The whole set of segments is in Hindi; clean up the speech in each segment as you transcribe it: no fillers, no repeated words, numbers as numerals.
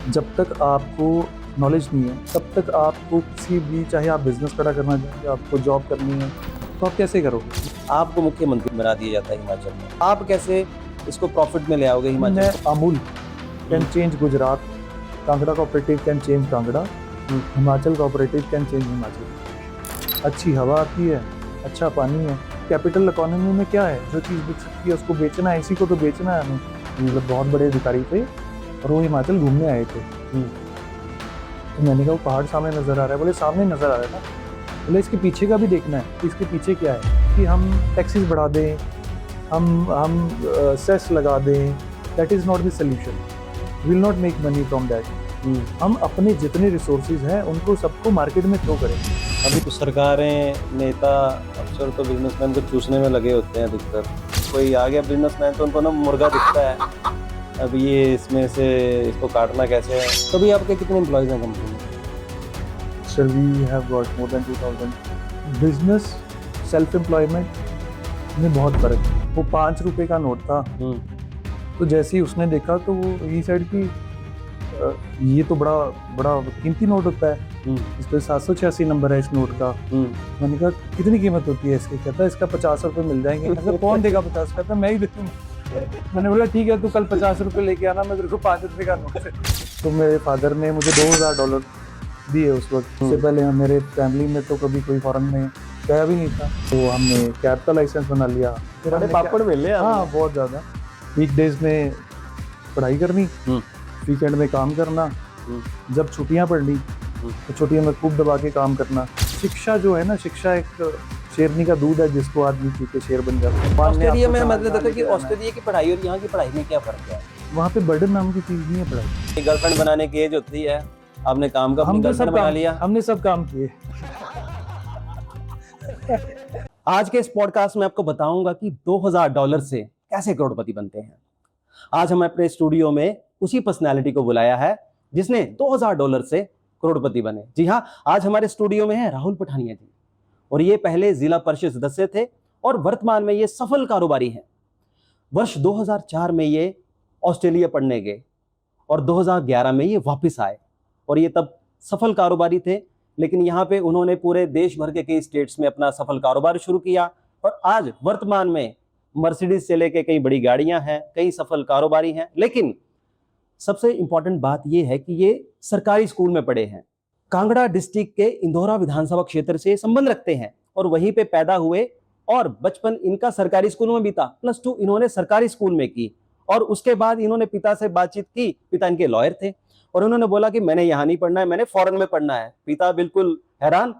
जब तक आपको नॉलेज नहीं है तब तक आपको किसी भी, चाहे आप बिजनेस खड़ा करना चाहें, आपको जॉब करनी है, तो आप कैसे करोगे? आपको मुख्यमंत्री बना दिया जाता है हिमाचल में, आप कैसे इसको प्रॉफिट में ले आओगे हिमाचल मैं को? Amul can change Gujarat, Kangra cooperative can change Kangra, Himachal cooperative can change Himachal. अच्छी हवा आती है, अच्छा पानी है, कैपिटल इकोनॉमी में क्या है, जो चीज़ बिक सकती है उसको बेचना है, इसी को तो बेचना है हमें। मतलब बहुत बड़े अधिकारी थे और वो हिमाचल घूमने आए थे। तो मैंने कहा वो पहाड़ सामने नज़र आ रहा है, बोले सामने नज़र आ रहा है ना, बोले इसके पीछे का भी देखना है कि इसके पीछे क्या है, कि हम टैक्सेस बढ़ा दें, हम सेस लगा दें, that is not the solution, will not make money from that. हम अपने जितने रिसोर्सेज हैं उनको सबको मार्केट में थ्रो करें। अभी तो सरकारें, नेता अफसर तो बिजनेसमैन को चूसने में लगे होते हैं अधिकतर। कोई आ गया बिजनेसमैन तो उनको ना मुर्गा दिखता है, अब ये इसमें से इसको काटना कैसे है। तो भी आपके कितने एम्प्लॉयज हैं कंपनी में? Sir, we have got more than 2000. Business self employment में बहुत फर्क है। वो 5 रुपए का नोट था, तो जैसे ही उसने देखा तो वो ही साइड की ये तो बड़ा बड़ा कीमती नोट होता है, इस पर 786 नंबर है इस नोट का। मैंने कहा कितनी कीमत होती है इसकी? कहता है इसका 50 रुपए मिल जाएंगे। मैंने कहा कौन देगा 50? कहता मैं ही दे दूंगा। मैंने बोला ठीक है, तू कल 50 रुपए लेके आना, मैं तेरे को 5 रुपए का नोट है। तो मेरे फादर ने मुझे $2000 दिए उस वक्त। उससे पहले मेरे फैमिली में तो कभी कोई फॉरेन में गया भी नहीं था, तो हमने कैब का लाइसेंस बना लिया। फिर हमने पापड़ मिले? हाँ, बहुत ज़्यादा। वीकडेज में पढ़ाई करनी, वीकेंड में काम करना, जब छुट्टियां पड़ ली तो छुट्टियों में खूब दबा के काम करना। शिक्षा जो है ना, शिक्षा एक शेरनी का दूध है जिसको आदमी पी के शेर बन जाता है। ऑस्ट्रेलिया में मतलब देखो कि ऑस्ट्रेलिया की पढ़ाई और यहाँ की पढ़ाई में क्या फर्क है? वहाँ पे बर्डन नाम की चीज़ नहीं है पढ़ाई। गर्लफ्रेंड बनाने की एज होती है, आपने काम का अपनी गर्लफ्रेंड बना लिया। हमने सब काम किए। आज के इस पॉडकास्ट में आपको बताऊंगा कि $2000 से कैसे करोड़पति बनते हैं। आज हम अपने स्टूडियो में उसी पर्सनालिटी को बुलाया है जिसने $2000 से करोड़पति बने। जी हाँ, आज हमारे स्टूडियो में है राहुल पठानिया जी, और ये पहले जिला परिषद सदस्य थे और वर्तमान में ये सफल कारोबारी हैं। वर्ष 2004 में ये ऑस्ट्रेलिया पढ़ने गए और 2011 में ये वापस आए, और ये तब सफल कारोबारी थे, लेकिन यहाँ पे उन्होंने पूरे देश भर के कई स्टेट्स में अपना सफल कारोबार शुरू किया, और आज वर्तमान में मर्सिडीज से लेके कई बड़ी गाड़ियां हैं, कई सफल कारोबारी हैं। लेकिन सबसे इंपॉर्टेंट बात यह है कि ये सरकारी स्कूल में पढ़े हैं, कांगड़ा डिस्ट्रिक्ट के इंदौरा विधानसभा क्षेत्र से संबंध रखते हैं और वहीं पे पैदा हुए, और बचपन इनका सरकारी स्कूल में बीता। +2 इन्होंने सरकारी स्कूल में की, और उसके बाद इन्होंने पिता से बातचीत की। पिता इनके लॉयर थे और उन्होंने बोला कि मैंने यहाँ नहीं पढ़ना है, मैंने फॉरेन में पढ़ना है। पिता बिल्कुल हैरान,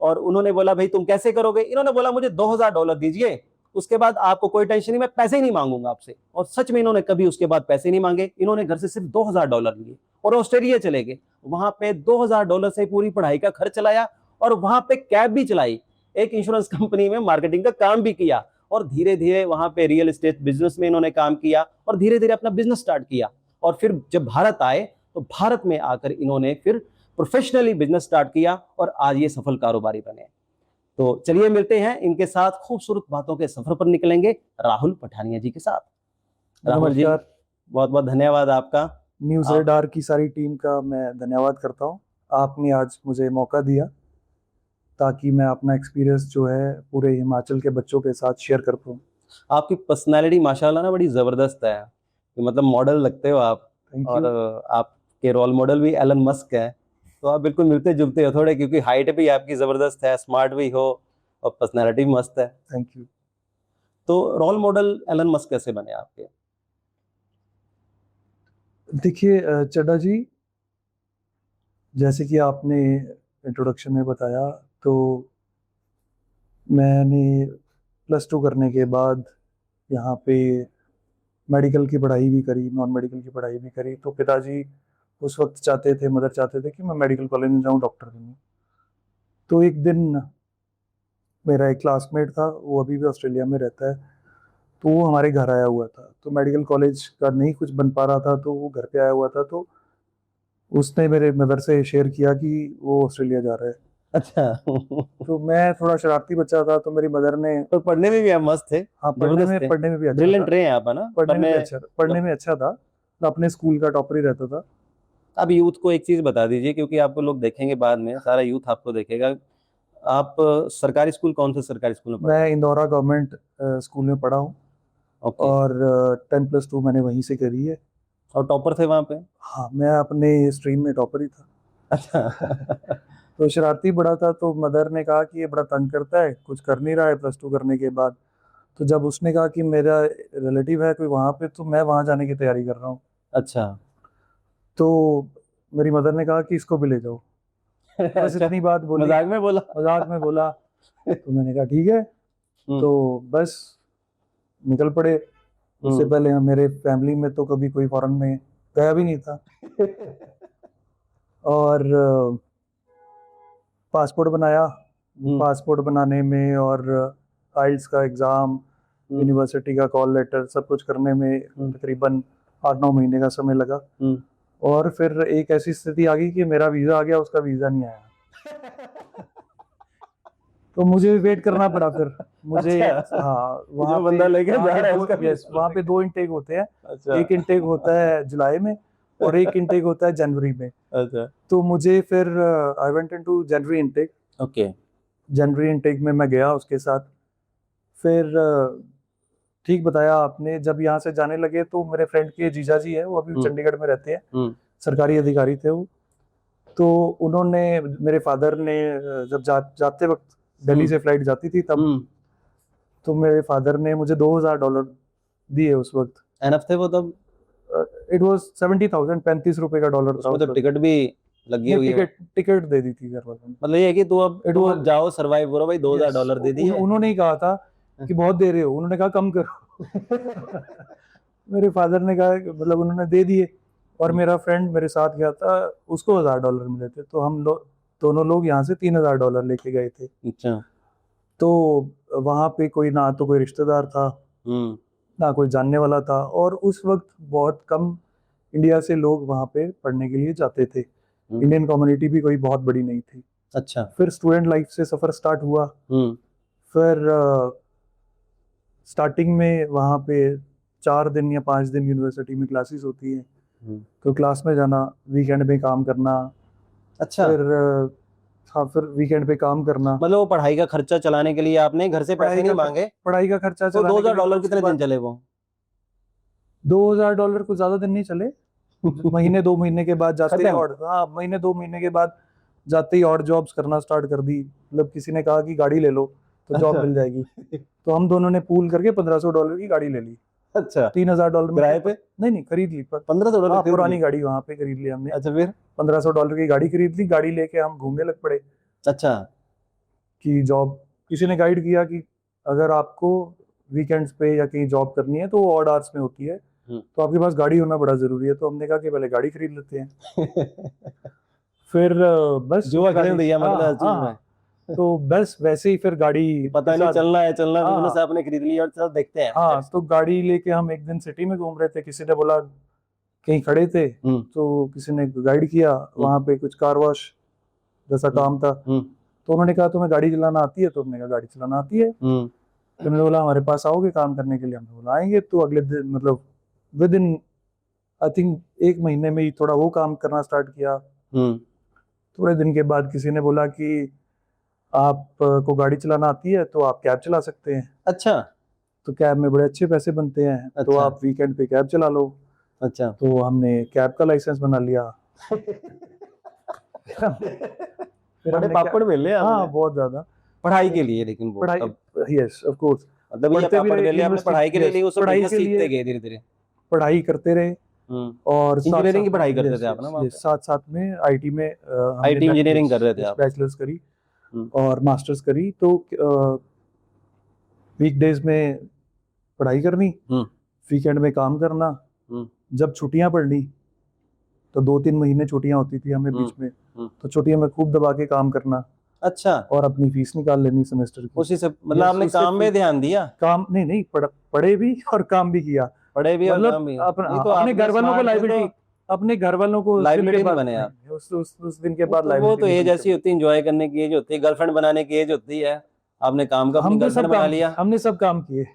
और उन्होंने बोला भाई तुम कैसे करोगे? इन्होंने बोला मुझे $2000 दीजिए, उसके बाद आपको कोई टेंशन नहीं, मैं पैसे ही नहीं मांगूंगा आपसे। और सच में इन्होंने कभी उसके बाद पैसे नहीं मांगे। इन्होंने घर से सिर्फ $2000 लिए और ऑस्ट्रेलिया चले गए। वहां पे $2000 से पूरी पढ़ाई का खर्च चलाया, और वहां पे कैब भी चलाई, एक इंश्योरेंस कंपनी में मार्केटिंग का काम भी किया, और धीरे धीरे वहां पे रियल एस्टेट बिजनेस में इन्होंने काम किया और धीरे धीरे अपना बिजनेस स्टार्ट किया। और फिर जब भारत आए तो भारत में आकर इन्होंने फिर प्रोफेशनली बिजनेस स्टार्ट किया, और आज ये सफल कारोबारी बने। तो चलिए मिलते हैं इनके साथ, खूबसूरत बातों के सफर पर निकलेंगे राहुल पठानिया जी के साथ। राहुल जी, बहुत बहुत धन्यवाद आपका। न्यूज़ रडार की सारी टीम का मैं धन्यवाद करता हूँ। आपने आज मुझे मौका दिया ताकि मैं अपना एक्सपीरियंस जो है पूरे हिमाचल के बच्चों के साथ शेयर कर पाऊँ। आपकी पर्सनालिटी माशाल्लाह ना बड़ी ज़बरदस्त है, मतलब मॉडल लगते हो आप। और आपके रोल मॉडल भी एलन मस्क है, तो आप बिल्कुल मिलते जुलते हो थोड़े, क्योंकि हाइट भी आपकी ज़बरदस्त है, स्मार्ट भी हो और पर्सनालिटी भी मस्त है। Thank you. तो रोल मॉडल एलन मस्क कैसे बने आपके? देखिए चड्डा जी, जैसे कि आपने इंट्रोडक्शन में बताया, तो मैंने +2 करने के बाद यहाँ पे मेडिकल की पढ़ाई भी करी, नॉन मेडिकल की पढ़ाई भी करी। तो पिताजी उस वक्त चाहते थे, मदर चाहते थे कि मैं मेडिकल कॉलेज में जाऊँ, डॉक्टर बनूँ। तो एक दिन मेरा एक क्लासमेट था, वो अभी भी ऑस्ट्रेलिया में रहता है, तो वो हमारे घर आया हुआ था। तो मेडिकल कॉलेज का नहीं कुछ बन पा रहा था, तो वो घर पे आया हुआ था। तो उसने मेरे मदर से शेयर किया कि वो ऑस्ट्रेलिया जा रहा है। अच्छा। तो मैं थोड़ा शरारती बच्चा था, तो मेरी मदर ने, तो पढ़ने में भी आप मस्त थे? हाँ, पढ़ने में भी अच्छा ब्रिलियंट था। रहे हैं आप, है ना? पढ़ने में भी अच्छा था, तो अपने स्कूल का टॉपर ही रहता था। अब यूथ को एक चीज बता दीजिए, क्योंकि आपको लोग देखेंगे बाद में, सारा यूथ आपको देखेगा। आप सरकारी स्कूल, कौन से सरकारी स्कूल में पढ़े? मैं इंदौरा गवर्नमेंट स्कूल में पढ़ा हूँ ओके। और 10+2 मैंने वहीं से करी है। और टॉपर थे वहाँ पे? हाँ, मैं अपने स्ट्रीम में टॉपर ही था। अच्छा। तो शरारती बड़ा था, तो मदर ने कहा कि ये बड़ा तंग करता है, कुछ कर नहीं रहा है +2 करने के बाद। तो जब उसने कहा कि मेरा रिलेटिव है कोई वहाँ पे, तो मैं वहाँ जाने की तैयारी कर रहा हूँ। अच्छा। तो मेरी मदर ने कहा कि इसको भी ले जाओ। बस अच्छा, इतनी बात बोली, मजाक में बोला? मजाक में बोला। तो मैंने कहा ठीक है। तो बस निकल पड़े। उससे पहले मेरे फैमिली में तो कभी कोई फॉरेन में गया भी नहीं था। और पासपोर्ट बनाया। पासपोर्ट बनाने में और आइल्स का एग्ज़ाम, यूनिवर्सिटी का कॉल लेटर, सब कुछ करने में तकरीबन 8-9 महीने का समय लगा। और फिर एक ऐसी स्थिति आ गई कि मेरा वीज़ा आ गया, उसका वीज़ा नहीं आया। तो मुझे वेट करना पड़ा फिर मुझे। अच्छा। हाँ, जो बंदा लेके जा रहा है उसका यस, वहाँ पे 2 इनटेक होते हैं। अच्छा। एक इनटेक होता है जुलाई में और एक इनटेक होता है जनवरी में। अच्छा। तो मुझे फिर I went into January intake. Okay. January intake में मैं गया उसके साथ। फिर ठीक बताया आपने, जब यहाँ से जाने लगे तो मेरे फ्रेंड के जीजा जी हैं, वो अभी चंडीगढ़ में रहते हैं, सरकारी अधिकारी थे वो। तो उन्होंने, मेरे फादर ने जब जाते वक्त दिल्ली से फ्लाइट जाती थी तब, तो मेरे फादर ने मुझे $2000 दिए उस वक्त। एनफ थे वो तब? इट वाज 70,000, 35 रुपए का डॉलर था। उसमें तो टिकट भी लगी हुई है। टिकट दे दी थी घर वालों ने। मतलब ये है कि तू अब जाओ, सरवाइव करो भाई, $2000 दे दिए। उन्होंने ही कहा था कि बहुत दे रहे हो, उन्होंने कहा कम करो। मेरे फादर ने कहा, मतलब उन्होंने दे दिए। और मेरा फ्रेंड मेरे साथ गया था, उसको $1000 मिले थे, तो हम लोग दोनों लोग यहाँ से $3000 लेके गए थे। अच्छा। तो वहाँ पे कोई ना तो कोई रिश्तेदार था, ना कोई जानने वाला था, और उस वक्त बहुत कम इंडिया से लोग वहाँ पे पढ़ने के लिए जाते थे। इंडियन कम्युनिटी भी कोई बहुत बड़ी नहीं थी। अच्छा। फिर स्टूडेंट लाइफ से सफ़र स्टार्ट हुआ। फिर स्टार्टिंग में वहाँ पे 4 दिन या 5 दिन यूनिवर्सिटी में क्लासेस होती हैं, तो क्लास में जाना, वीकेंड में काम करना। अच्छा। फिर हाँ, फिर वीकेंड पे काम करना। मतलब वो पढ़ाई का खर्चा चलाने के लिए आपने घर से पैसे नहीं मांगे? पढ़ाई का खर्चा तो चलाने के लिए $2000 कितने दिन चले वो? $2000 कुछ ज्यादा दिन नहीं चले। महीने 2 महीने के बाद जाते ही महीने 2 महीने के बाद जाते ही और जॉब्स करना स्टार्ट कर दी। मतलब किसी ने कहा कि गाड़ी ले लो तो जॉब मिल जाएगी। तो हम दोनों ने पूल करके $1500 की गाड़ी ले ली। अच्छा। $3000 किराए पे? नहीं, खरीद ली। $1500 पुरानी गाड़ी वहाँ पे खरीद ली हमने। अच्छा, फिर $1500 की गाड़ी खरीद ली। गाड़ी लेके हम घूमने लग पड़े। अच्छा। कि जॉब, किसी ने गाइड किया कि अगर आपको वीकेंड्स पे या कहीं जॉब करनी है तो वो ऑड आवर्स में होती है, तो आपके पास गाड़ी होना बड़ा जरूरी है। तो हमने कहा कि पहले गाड़ी खरीद लेते हैं। फिर बस जुआ खेल दिया मतलब। तो बस वैसे ही फिर गाड़ी, पता नहीं चलना है बिजनेस आपने खरीद ली और चल देखते हैं। हाँ, तो गाड़ी लेके हम एक दिन सिटी में घूम रहे थे। किसी ने बोला, कहीं खड़े थे तो किसी ने गाइड किया, वहाँ पे कुछ कार वॉश जैसा काम था। तो उन्होंने कहा तुम्हें गाड़ी चलाना आती है? तो हमने कहा गाड़ी चलाना आती है। तो उन्होंने बोला हमारे पास आओगे काम करने के लिए? हमने बोला आएंगे। तो अगले दिन, मतलब विद इन आई थिंक 1 महीने में ही थोड़ा वो काम करना स्टार्ट किया। थोड़े दिन के बाद किसी ने बोला कि आपको गाड़ी चलाना आती है तो आप कैब चला सकते हैं। अच्छा। तो कैब में बड़े अच्छे पैसे बनते हैं। अच्छा। तो आप वीकेंड पे कैब चला लो। अच्छा। तो हमने कैब का लाइसेंस बना लिया। बड़े पापड़ मिले। हाँ, बहुत ज्यादा। पढ़ाई के लिए, लेकिन वो पढ़ाई, यस ऑफ कोर्स। पढ़ाई के लिए सीखते गए धीरे धीरे, पढ़ाई करते रहे। और इंजीनियरिंग की पढ़ाई करते थे आप ना? साथ साथ में आईटी में आईटी इंजीनियरिंग कर रहे थे आप? बैचलर्स करी और मास्टर्स करी। तो वीकडेज में पढ़ाई करनी, वीकेंड में काम करना। जब छुट्टियां पड़नी तो 2-3 महीने छुट्टियां होती थी हमें बीच में, तो छुट्टियों में खूब दबा के काम करना। अच्छा। और अपनी फीस निकाल लेनी सेमेस्टर की। उसी से मतलब आपने काम में ध्यान दिया? काम नहीं, पढ़े भी और काम भी किया। पढ़े भी और काम भी। अपने घर वालों को लाइबिलिटी, अपने घर वालों को लाइबिलिटी बने आप। उस दिन के बाद वो तो एज ऐसी होती है, एंजॉय करने की एज होती है, गर्लफ्रेंड बनाने की एज होती है। आपने काम का अपनी गर्लफ्रेंड बना लिया। हमने सब काम किए।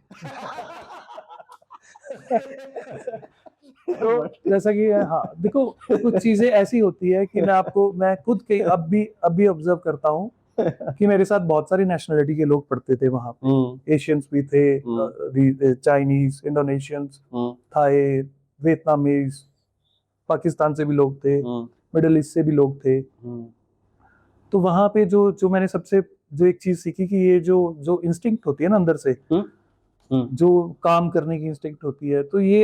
तो जैसा कि हाँ देखो, कुछ चीजें ऐसी होती है कि मैं खुद के अब भी ऑब्जर्व करता हूँ कि मेरे साथ बहुत सारी नेशनलिटी के लोग पढ़ते थे वहां पे। एशियंस भी थे, Chinese, Indonesians, Thai, Vietnamese, Pakistan से भी लोग थे, मिडिल ईस्ट से भी लोग थे। तो वहां पे जो जो मैंने सबसे जो एक चीज सीखी कि ये जो जो इंस्टिंक्ट होती है ना अंदर से, जो काम करने की इंस्टिंक्ट होती है, तो ये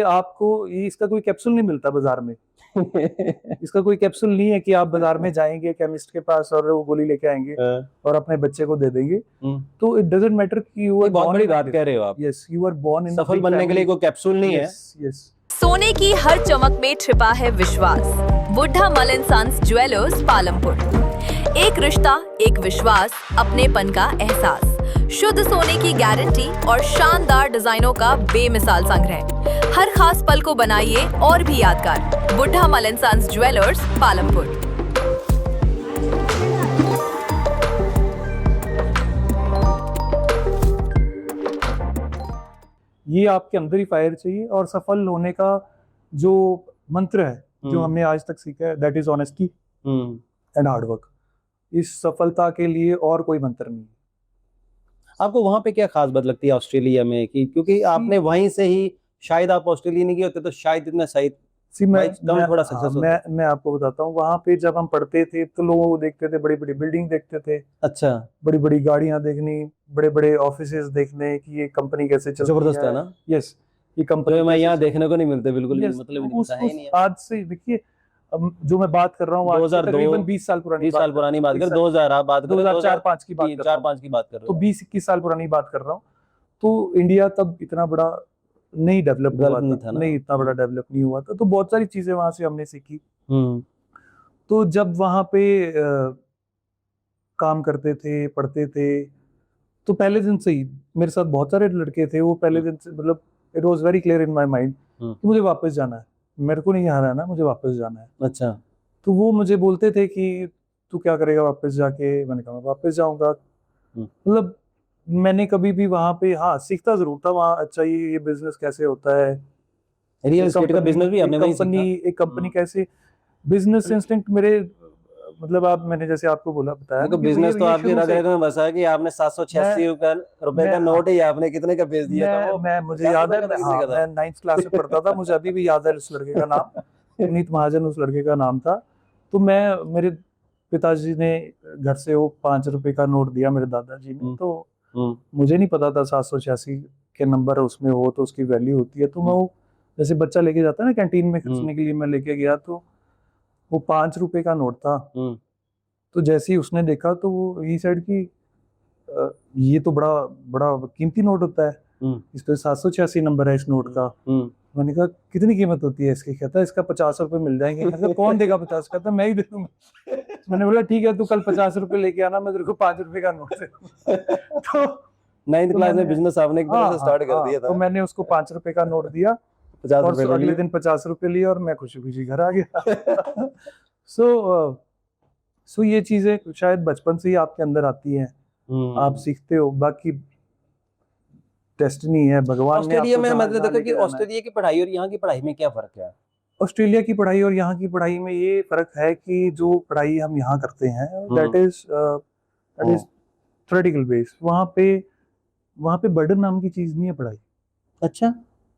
इसका कोई कैप्सूल नहीं मिलता बाजार में। इसका कोई कैप्सूल नहीं है कि आप बाजार में जाएंगे केमिस्ट के पास और वो गोली लेके आएंगे और अपने बच्चे को दे देंगे। तो इट डजंट मैटर कि यू आर बहुत बड़ी बात कह रहे हो आप। Yes, you are born in सफल बनने के लिए कोई कैप्सूल नहीं है। यस। सोने की हर चमक में छिपा है विश्वास। बुढ़ा मल एंड सन्स ज्वेलर्स पालमपुर। एक रिश्ता, एक विश्वास, अपनेपन का एहसास, शुद्ध सोने की गारंटी और शानदार डिजाइनों का बेमिसाल संग्रह। हर खास पल को बनाइए और भी यादगार। बुढ़ा मल एंड सन्स ज्वेलर्स पालमपुर। ये आपके अंदर ही फायर चाहिए, और सफल होने का जो मंत्र है जो हमने आज तक सीखा है, that is honesty and hard work. इस सफलता के लिए और कोई मंत्र नहीं है। आपको वहां पे क्या खास बात लगती है ऑस्ट्रेलिया में कि क्योंकि आपने वहीं से ही, शायद आप ऑस्ट्रेलिया नहीं गए होते तो शायद इतना सही थोड़ा सक्सेस होता। मैं आपको बताता हूँ, वहां पे जब हम पढ़ते थे तो लोगों को देखते थे, बड़ी बड़ी बिल्डिंग देखते थे। अच्छा। बड़ी बड़ी गाड़ियां देखनी, बड़े बड़े ऑफिसेज देखने कि ये कंपनी कैसे चलती है। जबरदस्त है ना। यस, ये कंपनी मैं यहाँ देखने को नहीं मिलते बिल्कुल भी, मतलब नहीं। आज से देखिए, जो मैं बात कर रहा हूँ 2002 20 साल पुरानी बात कर, 2000 आप बात कर, 2004-5 की बात 4-5 की बात कर रहे हो, तो 20-21 साल पुरानी बात कर रहा हूँ। तो इंडिया तब इतना बड़ा नहीं डेवलप हुआ था, नहीं इतना बड़ा डेवलप नहीं हुआ था। तो बहुत सारी चीजें वहां से हमने सीखी। तो जब वहां पे काम करते थे, पढ़ते थे, तो पहले दिन से ही मेरे साथ बहुत सारे लड़के थे। वो पहले दिन से, मतलब it was very clear in my mind कि मुझे वापस जाना है, मेरे को नहीं यहाँ रहना, मुझे वापस जाना है। अच्छा। तो वो मुझे बोलते थे कि तू क्या करेगा वापस जाके? मैंने कहा वापस जाऊंगा। मतलब मैंने कभी भी वहां पे, हाँ सीखता जरूर था वहाँ, अच्छा ये बिजनेस कैसे होता है, रियल एस्टेट का बिजनेस भी हमने वहीं सीखा। एक कंपनी कैसे, बिजनेस इंस्टिंक्ट मेरे, मतलब मैंने जैसे आपको बताया तो बिजनेस तो आपके रग में बसा है कि आपने 786 रुपए का नोट ही आपने कितने का बेच दिया था। मैं मुझे याद है, मैं 9th क्लास में पढ़ता था, मुझे अभी भी याद है उस लड़के का नाम, पुनीत महाजन उस लड़के का नाम था। तो मेरे पिताजी ने घर से वो 5 रुपए का नोट दिया मेरे दादाजी ने। तो मुझे नहीं पता था 786 के नंबर उसमें हो तो उसकी वैल्यू होती है। तो मैं वो जैसे बच्चा लेके जाता है ना कैंटीन में खर्चने के लिए, मैं लेके गया तो वो 5 रुपए का नोट था। तो जैसे ही उसने देखा तो वो ही सेड कि ये तो बड़ा बड़ा कीमती नोट होता है, इस पे 786 नंबर है इस नोट का। मैंने कहा कितनी कीमत होती है इसकी? कहता है इसका 50 रुपए मिल जाएंगे। कहता कौन देगा 50? कहता मैं ही दे दूंगा। मैंने बोला ठीक है, तू कल 50 रुपए लेके आना, मैं तेरे को 5 रुपए का नोट दे दूंगा। तो 9th क्लास में बिजनेस आपने एक तरह से स्टार्ट कर दिया था। तो मैंने उसको 5 रुपए का नोट दिया, 50 रुपए अगले दिन 50 रुपए लिए और मैं खुशी खुशी घर आ गया। सो ये चीजें शायद बचपन से ही आपके अंदर आती हैं, आप सीखते हो। बाकी डेस्टिनी है, भगवान ने। ऑस्ट्रेलिया में मतलब देखो कि ऑस्ट्रेलिया की पढ़ाई और यहाँ की पढ़ाई में क्या फर्क है? ऑस्ट्रेलिया की पढ़ाई और यहाँ की पढ़ाई में ये फर्क है कि जो पढ़ाई हम यहाँ करते हैं दैट इज थ्योरेटिकल बेस। वहाँ पे बर्डन नाम की चीज नहीं है पढ़ाई। अच्छा।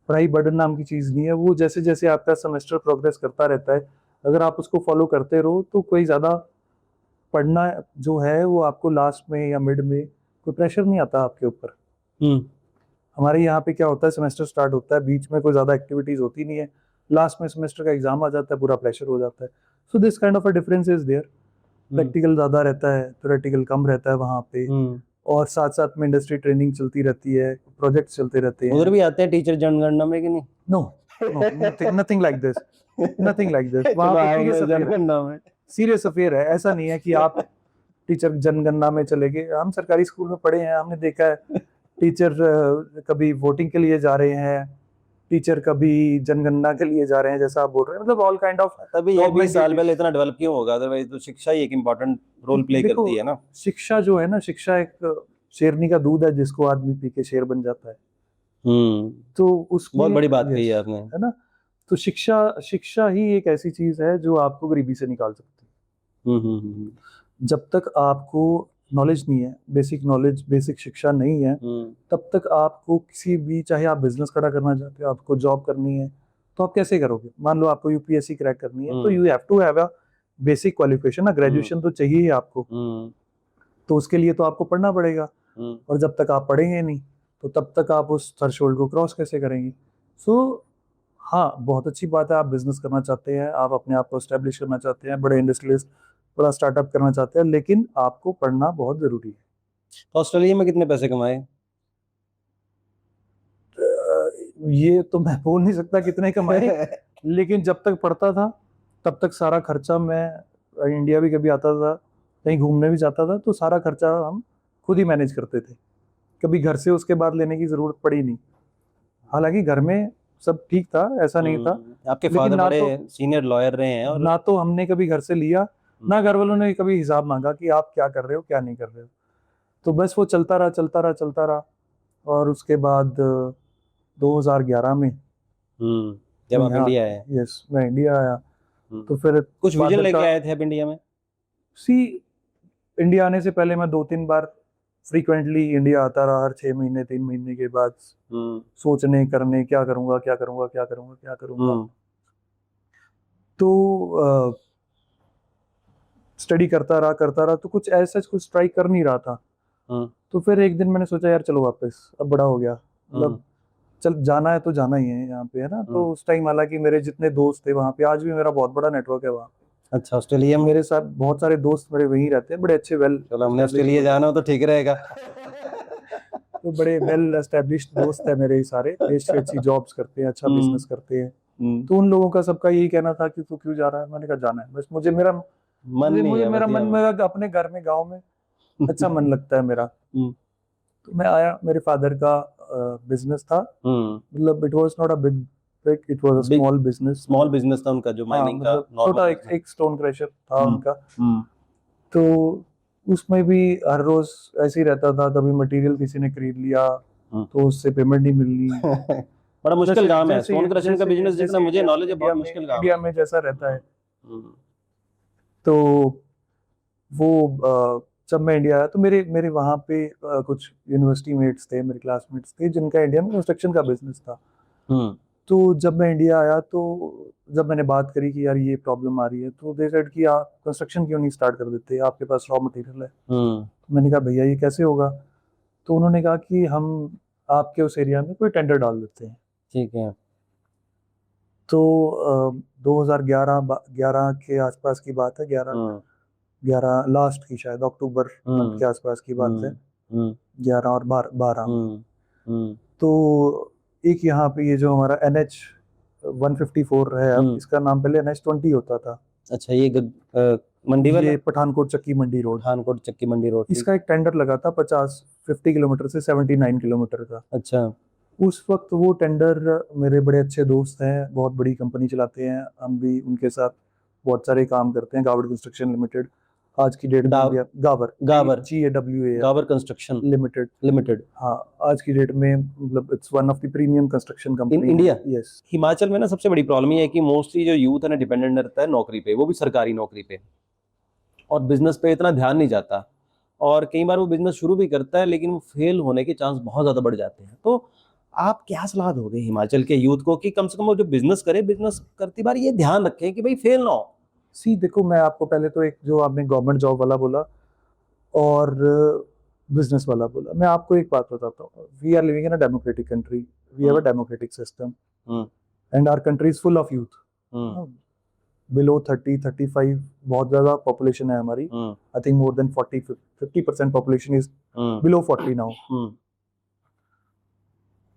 पढ़ाई बर्डन नाम की चीज नहीं है। वो जैसे जैसे आपका सेमेस्टर प्रोग्रेस करता रहता है, अगर आप उसको फॉलो करते रहो तो कोई ज्यादा पढ़ना जो है वो आपको लास्ट में या मिड में कोई प्रेशर नहीं आता आपके ऊपर। हमारे यहाँ पे क्या होता है, सेमेस्टर स्टार्ट होता है, बीच में कोई ज्यादा एक्टिविटीज होती नहीं है, लास्ट में सेमेस्टर का एग्जाम आ जाता है, पूरा प्रेशर हो जाता है। So this kind of a difference is there. Practical ज्यादा रहता है, थ्योरेटिकल कम रहता है वहाँ पे। और साथ साथ में इंडस्ट्री ट्रेनिंग चलती रहती है, प्रोजेक्ट चलते रहते हैं। उधर भी आते हैं टीचर जनगणना में कि नहीं? No, nothing like this, nothing like this. वहाँ पे सीरियस अफेयर है। ऐसा नहीं है कि आप टीचर जनगणना में चले गए। हम सरकारी स्कूल में पढ़े हैं, हमने देखा है टीचर कभी वोटिंग के लिए जा रहे हैं, टीचर कभी जनगणना के लिए जा रहे हैं, जैसा आप बोल रहे हैं। मतलब ऑल काइंड ऑफ। तभी ये 20 साल पहले इतना डेवलप क्यों होगा? अदरवाइज तो शिक्षा ही एक इम्पोर्टेंट रोल प्ले करती है ना। शिक्षा जो है ना, शिक्षा एक शेरनी का दूध है जिसको आदमी पी के शेर बन जाता है। तो उसकी बहुत बड़ी बात कही है आपने, है ना। तो शिक्षा ही एक ऐसी चीज है जो आपको गरीबी से निकाल सकती है। जब तक आपको नॉलेज नहीं है, बेसिक नॉलेज, बेसिक शिक्षा नहीं है, तब तक आपको किसी भी, चाहे आप बिजनेस खड़ा करना चाहते हो, आपको जॉब करनी है, तो आप कैसे करोगे? मान लो आपको यूपीएससी क्रैक करनी है, तो you have to have a basic qualification, ना ग्रेजुएशन तो चाहिए ही आपको। तो उसके लिए तो आपको पढ़ना पड़ेगा, और जब तक आप पढ़ेंगे नहीं तो तब तक आप उस थ्रेशोल्ड को क्रॉस कैसे करेंगे? सो हाँ, बहुत अच्छी बात है, आप बिजनेस करना चाहते हैं, आप अपने आप को एस्टेब्लिश करना चाहते हैं, बड़े इंडस्ट्रियलिस्ट, बड़ा स्टार्टअप करना चाहते हैं, लेकिन आपको पढ़ना बहुत जरूरी है। तो ऑस्ट्रेलिया में कितने पैसे कमाए? ये तो मैं बोल नहीं सकता कितने कमाए, लेकिन जब तक पढ़ता था तब तक सारा खर्चा, मैं इंडिया भी कभी आता था, कहीं घूमने भी जाता था, तो सारा खर्चा हम खुद ही मैनेज करते थे। कभी घर से उसके बाद लेने की जरूरत पड़ी नहीं। हालांकि घर में सब ठीक था, ऐसा नहीं था, आपके लेकिन फादर ना बड़े सीनियर लॉयर रहे हैं, और ना तो हमने कभी घर से लिया, ना घर वालों ने कभी हिसाब मांगा कि आप क्या कर रहे हो, क्या नहीं कर रहे हो। तो बस वो चलता रहा, चलता रहा, चलता रहा। और उसके बाद 2011 में जब आप यहाँ, इंडिया आए, यस, मैं इंडिया आया, तो फिर कुछ विजन father लेके का- आए थे आप इंडिया में? सी इंडिया आने से पहले मैं 2-3 बार फ्रीक्वेंटली इंडिया आता रहा, हर 6 महीने, 3 महीने के बाद, सोचने करने, क्या करूंगा, क्या करूंगा, क्या करूंगा, क्या करूंगा। तो स्टडी करता रहा, तो कुछ ऐसा कुछ स्ट्राइक कर नहीं रहा था। तो फिर एक दिन मैंने सोचा यार चलो वापस, अब बड़ा हो गया, मतलब चल जाना है तो जाना ही है यहाँ पे, है ना। तो उस टाइम हालांकि मेरे जितने दोस्त थे वहाँ पे, आज भी मेरा बहुत बड़ा नेटवर्क है वहाँ। अच्छा, ऑस्ट्रेलिया में मेरे साथ बहुत सारे दोस्त मेरे वहीं रहते हैं, बड़े अच्छे, वेल, चलो हमने ऑस्ट्रेलिया जाना हो तो ठीक रहेगा। तो बड़े वेल एस्टेब्लिश्ड दोस्त है मेरे सारे, अच्छी अच्छी जॉब्स करते हैं, अच्छा बिजनेस करते हैं। तो उन लोगों का सबका यही कहना था कि तू क्यों जा रहा है? मैंने कहा जाना है, बस मुझे मेरा मन नहीं मुझे है, मेरा बस मन, यहाँ मेरा अपने घर में, गांव में अच्छा मन लगता है मेरा। तो मैं आया, मेरे फादर का बिजनेस था, मतलब it was not a big, it was a Big- small business. Small business था उनका, जो माइनिंग का मतलब नॉर्मल छोटा बिजनेस। एक स्टोन क्रशर था उनका। तो उसमें भी हर रोज ऐसे ही रहता था, कभी मटेरियल किसी ने खरीद लिया तो उससे पेमेंट नहीं मिलनी। बड़ा मुश्किल जैसे काम है जैसे स्टोन क्रशिंग का जैसे बिजनेस, जितना जैसे मुझे नॉलेज है, इंडिया बहुत में मुश्किल काम इंडिया है। में जैसा रहता है। तो वो जब मैं इंडिया आया तो मेरे मेरे वहाँ पे कुछ यूनिवर्सिटी मेट्स थे, मेरे क्लासमेट्स थे, जिनका इंडिया में कंस्ट्रक्शन का बिजनेस था। तो जब मैं इंडिया आया, तो जब मैंने बात करी कि यार ये प्रॉब्लम आ रही है, तो दे सेड कि आप कंस्ट्रक्शन क्यों नहीं स्टार्ट कर देते, आपके पास रॉ मटेरियल है। तो मैंने कहा भैया ये कैसे होगा? तो उन्होंने कहा कि हम आपके उस एरिया में कोई टेंडर डाल देते हैं। ठीक है। तो 2011 के आसपास की बात है, 11 लास्ट की, शायद अक्टूबर मंथ के आसपास की बात है, 11 और 12। तो एक यहाँ पे ये जो हमारा NH 154 है, अब इसका नाम पहले NH 20 होता था। अच्छा, ये मंडी वाला, ये पठानकोट चक्की मंडी रोड, पठानकोट चक्की मंडी रोड। इसका एक टेंडर लगा था 50 किलोमीटर से 79 किलोमीटर का। अच्छा। उस वक्त वो टेंडर, मेरे बड़े अच्छे दोस्त हैं, बहुत बड़ी कंपनी चलाते हैं, हम भी उनके साथ बहुत सारे काम करते हैं, गावर कंस्ट्रक्शन लिमिटेड, आज की डेट में गावर गावर कंस्ट्रक्शन लिमिटेड। हाँ, आज की डेट में मतलब it's one of the premium construction company in India. Yes. Himachal में ना सबसे बड़ी प्रॉब्लम ये है कि मोस्टली जो यूथ है ना, डिपेंडेंट रहता है नौकरी पे, वो भी सरकारी नौकरी पे, और बिजनेस पे इतना ध्यान नहीं जाता, और कई बार वो बिजनेस शुरू भी करता है लेकिन वो फेल होने के चांस बहुत ज्यादा बढ़ जाते हैं। तो आप क्या सलाह दोगे हिमाचल के यूथ को कि कम से कम वो जो बिजनेस करे, बिजनेस करती बार ये ध्यान रखें कि भाई फेल ना हो? देखो, मैं आपको पहले तो एक जो आपने गवर्नमेंट जॉब वाला बोला और बिजनेस वाला बोला, मैं आपको एक बात बताता हूँ। We are living in a democratic country, we have a democratic system, and our country is full of youth below 30-35, बहुत ज्यादा पॉपुलेशन है हमारी। I think more than 40-50% population is below 40 now.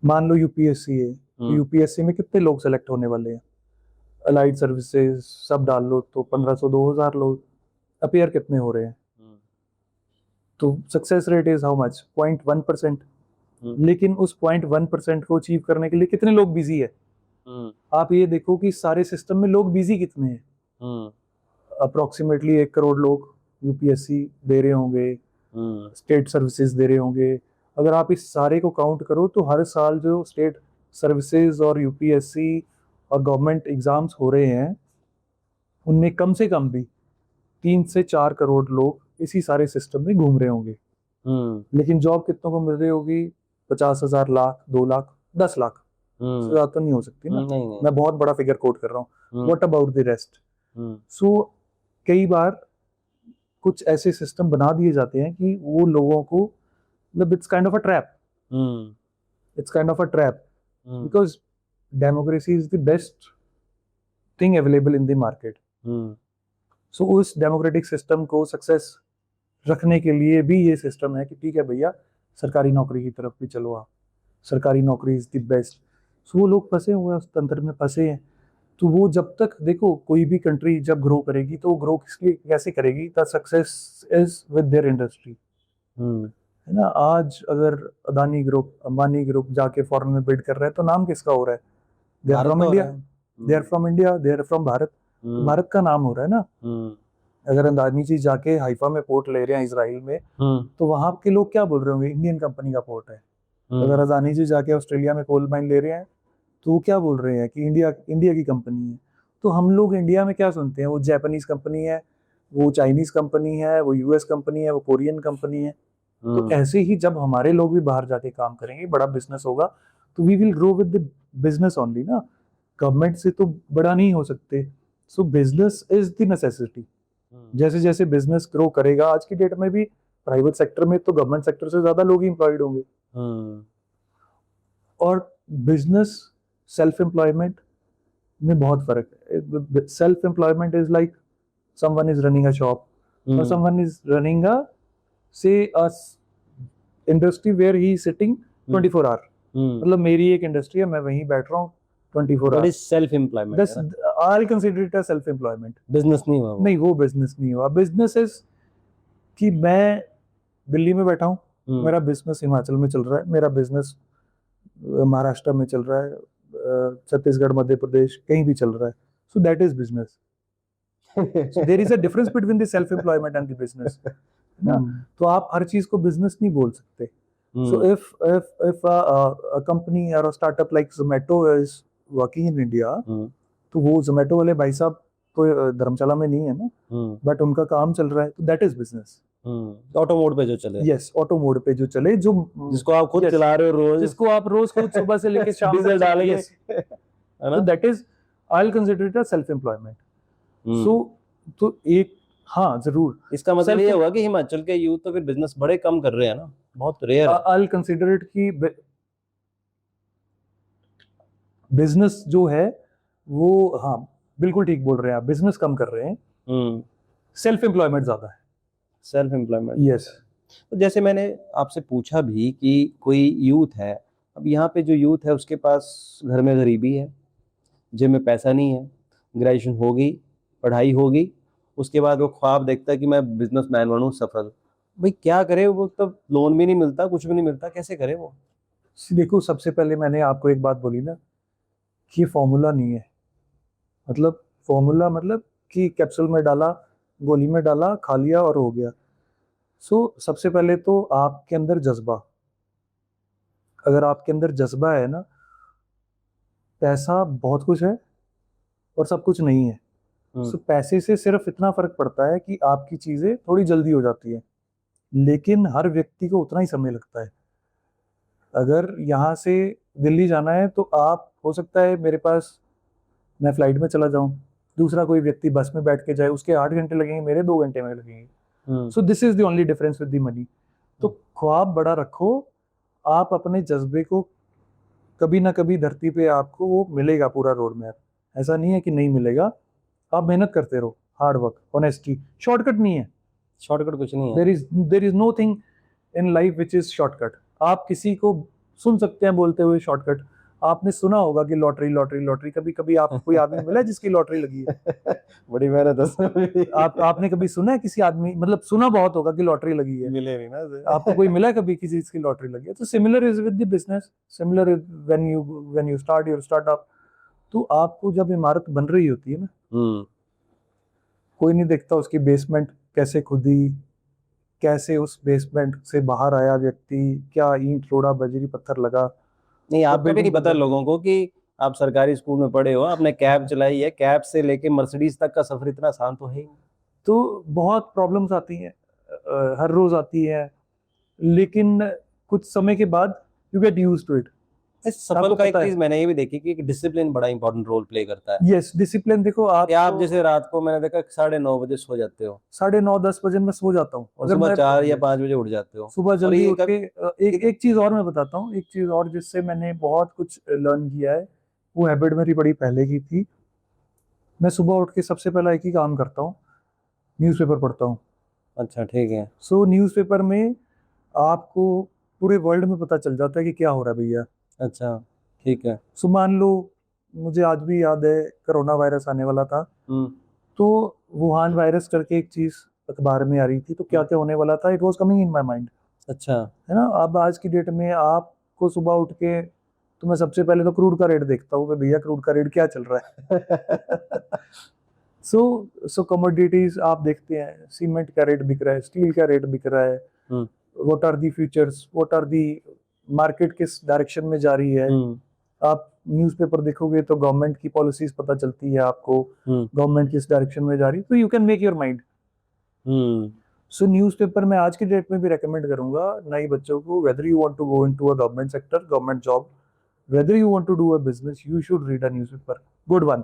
मान लो यूपीएससी है, तो यूपीएससी में कितने लोग सेलेक्ट होने वाले हैं? अलाइड सर्विसेज सब डाल लो तो 1500-2000 लोग। अपीयर कितने हो रहे हैं? तो success rate is how much? 0.1%। लेकिन उस 0.1% को अचीव करने के लिए कितने लोग बिजी है? आप ये देखो कि सारे सिस्टम में लोग बिजी कितने हैं। अप्रोक्सीमेटली 1 करोड़ लोग यूपीएससी दे रहे होंगे, स्टेट सर्विसेज दे रहे होंगे। अगर आप इस सारे को काउंट करो तो हर साल जो स्टेट सर्विसेज और यूपीएससी और गवर्नमेंट एग्जाम्स हो रहे हैं, उनमें कम से कम भी 3 से 4 करोड़ लोग इसी सारे सिस्टम में घूम रहे होंगे। लेकिन जॉब कितनों को मिल रही होगी? 50,000, लाख, 2 लाख, 10 लाख से ज्यादा तो नहीं हो सकती ना। नहीं। मैं बहुत बड़ा फिगर कोट कर रहा हूँ। What about the rest? So कई बार कुछ ऐसे सिस्टम बना दिए जाते हैं कि वो लोगों को, मतलब it's kind of a trap, it's kind of a trap, because democracy is the best thing available in the market. So उस डेमोक्रेटिक सिस्टम को सक्सेस रखने के लिए भी ये सिस्टम है कि ठीक है भैया, सरकारी नौकरी की तरफ भी चलो आप, सरकारी नौकरी इज द बेस्ट। सो वो लोग फंसे हुए हैं, उस तंत्र में फंसे हैं। तो वो जब तक, देखो कोई भी कंट्री जब ग्रो करेगी तो वो ग्रो किसके कैसे करेगी? The success is with their industry, है ना। आज अगर अदानी ग्रुप, अंबानी ग्रुप जाके फॉरेन में बिड कर रहे हैं तो नाम किसका हो रहा है? They are from India, they are from India, they are from Bharat. तो भारत का नाम हो रहा है ना। अगर अदानी जी जाके हाइफा में पोर्ट ले रहे हैं इजराइल में, तो वहां के लोग क्या बोल रहे होंगे? इंडियन कंपनी का पोर्ट है। अगर अदानी जी जाके ऑस्ट्रेलिया में कोल माइन ले रहे हैं तो वो क्या बोल रहे हैं कि इंडिया की कंपनी है। तो हम लोग इंडिया में क्या सुनते हैं? वो जापानीज कंपनी है, वो चाइनीज कंपनी है, वो यूएस कंपनी है, वो कोरियन कंपनी है। तो ऐसे ही जब हमारे लोग भी बाहर जाके काम करेंगे, बड़ा बिजनेस होगा, तो we will grow with the business only ना। गवर्नमेंट से तो बड़ा नहीं हो सकते। So business is the necessity. जैसे जैसे बिजनेस ग्रो करेगा, आज की डेट में भी प्राइवेट सेक्टर में तो गवर्नमेंट सेक्टर से ज्यादा लोग एम्प्लॉयड होंगे। और बिजनेस सेल्फ एम्प्लॉयमेंट में बहुत फर्क है। Self employment is like someone is running a shop और someone is running a industry where he is sitting 24 hour. मतलब मेरी एक इंडस्ट्री है, मैं वहीं बैठ रहा हूँ 24 hour. Self employment, I consider it a self employment. Business नहीं हुआ वो। नहीं, वो बिजनेस नहीं हुआ। बिजनेस इज कि मैं दिल्ली में बैठा हूँ, मेरा बिजनेस हिमाचल में चल रहा है, मेरा बिजनेस महाराष्ट्र में चल रहा है, छत्तीसगढ़, मध्य प्रदेश, कहीं भी चल रहा है। So that is business. There is a difference between the self employment and the business ना। तो आप हर चीज को बिजनेस नहीं बोल सकते। So if a company or a startup like Zomato is working in India, तो वो जोमेटो वाले भाई साहब तो धर्मशाला में नहीं है ना, बट उनका काम चल रहा है, तो that is business. Auto mode पे जो चले, यस, ऑटो मोड पे जो चले, जो जिसको आप खुद चला रहे हो रोज, जिसको आप रोज खुद सुबह से लेके शाम डीजल तक डालेंगे, है ना, that is, I will consider it a self employment. So तो एक, हाँ जरूर, इसका मतलब ये हुआ कि हिमाचल के यूथ तो फिर बिजनेस बड़े कम कर रहे हैं ना, बहुत रेयर है। आई विल कंसीडर इट कि बिजनेस जो है वो, हाँ बिल्कुल ठीक बोल रहे हैं आप, बिजनेस कम कर रहे हैं, सेल्फ एम्प्लॉयमेंट ज्यादा है। Self employment, yes. तो जैसे मैंने आपसे पूछा भी कि कोई यूथ है, अब यहाँ पे जो यूथ है उसके पास घर में गरीबी है, जेब में पैसा नहीं है, ग्रेजुएशन हो गई, पढ़ाई होगी, उसके बाद वो ख्वाब देखता है कि मैं बिजनेसमैन बनूं, सफल। भाई क्या करे वो? तब लोन भी नहीं मिलता, कुछ भी नहीं मिलता, कैसे करे वो? देखो, सबसे पहले मैंने आपको एक बात बोली ना कि फॉर्मूला नहीं है। मतलब फॉर्मूला मतलब कि कैप्सूल में डाला, गोली में डाला, खा लिया और हो गया। सो सबसे पहले तो आपके अंदर जज्बा, अगर आपके अंदर जज्बा है ना, पैसा बहुत कुछ है और सब कुछ नहीं है। सो पैसे से सिर्फ इतना फर्क पड़ता है कि आपकी चीजें थोड़ी जल्दी हो जाती है, लेकिन हर व्यक्ति को उतना ही समय लगता है। अगर यहाँ से दिल्ली जाना है तो आप, हो सकता है मेरे पास, मैं फ्लाइट में चला जाऊं, दूसरा कोई व्यक्ति बस में बैठ के जाए, उसके 8 घंटे लगेंगे, मेरे 2 घंटे में लगेंगे। सो this is the only difference with the money. तो ख्वाब बड़ा रखो, आप अपने जज्बे को, कभी ना कभी धरती पे आपको वो मिलेगा पूरा रोड मैप, ऐसा नहीं है कि नहीं मिलेगा। आप मेहनत करते रहो, हार्ड वर्क, ऑनेस्टी, शॉर्टकट नहीं है, शॉर्टकट कुछ नहीं है। There is no thing in life which is shortcut. आप किसी को सुन सकते हैं बोलते हुए शॉर्टकट, आपने सुना होगा कि लॉटरी लॉटरी लॉटरी, कभी कभी आपको कोई आदमी मिला जिसकी लॉटरी लगी है? बड़ी मेहनत है। आपने कभी सुना है किसी आदमी, मतलब सुना बहुत होगा कि लॉटरी लगी है, मिले नहीं ना। आपको कोई मिला कभी किसी चीज की लॉटरी लगी है? तो similar is with the business, similar when you start your startup. तो आपको जब इमारत बन रही होती है ना, कोई नहीं देखता उसकी बेसमेंट कैसे खुदी, कैसे उस बेसमेंट से बाहर आया व्यक्ति, क्या ईंट रोड़ा, बजरी पत्थर लगा। नहीं, आपको भी नहीं पता लोगों को कि आप सरकारी स्कूल में पढ़े हो, आपने कैब चलाई है, कैब से लेके मर्सिडीज तक का सफर इतना आसान तो है ही नहीं। तो बहुत प्रॉब्लम्स आती हैं, हर रोज आती है, लेकिन कुछ समय के बाद you get used to it. सफल आपको का एक पता है। चीज मैंने ये भी देखी कि डिसिप्लिन बड़ा इंपॉर्टेंट रोल प्ले करता है। Yes, discipline. देखो कि आप तो जैसे रात को मैंने देखा 9:30 बजे सो जाते हो 9:30-10 बजे मैं सो जाता हूँ। और सुबह 4 या 5 बजे उठ जाते हो। सुबह और जल्दी ये उठ के एक चीज और मैं बताता हूँ, एक चीज और जिससे मैंने बहुत कुछ लर्न किया है, वो हैबिट मेरी बड़ी पहले की थी। मैं सुबह उठ के सबसे पहला एक ही काम करता हूँ, न्यूज़पेपर पढ़ता हूँ। अच्छा, ठीक है। सो न्यूज़पेपर में आपको पूरे वर्ल्ड में पता चल जाता है कि क्या हो रहा है भैया। अच्छा, ठीक है। सो मान लो, मुझे आज भी याद है कोरोना वायरस आने वाला था, तो वुहान वायरस करके एक चीज अखबार में आ रही थी, तो क्या क्या होने वाला था, it was coming in my mind. अच्छा। है ना। अब आज की डेट में आपको सुबह उठ के, तो मैं सबसे पहले तो क्रूड का रेट देखता हूँ कि भैया क्रूड का रेट क्या चल रहा है। सो कमोडिटीज आप देखते हैं, सीमेंट का रेट बिक रहा है, स्टील का रेट बिक रहा है, what are the futures, what are the market किस डायरेक्शन में जा रही है। आप न्यूज़पेपर देखोगे तो गवर्नमेंट की पॉलिसीज पता चलती है आपको, गवर्नमेंट किस डायरेक्शन में जा रही है, तो you can make your mind. So newspaper मैं आज की डेट में भी रेकमेंड करूंगा नए बच्चों को, whether you want to go into a government sector, government job, whether you want to do a business, you should read a newspaper, good one.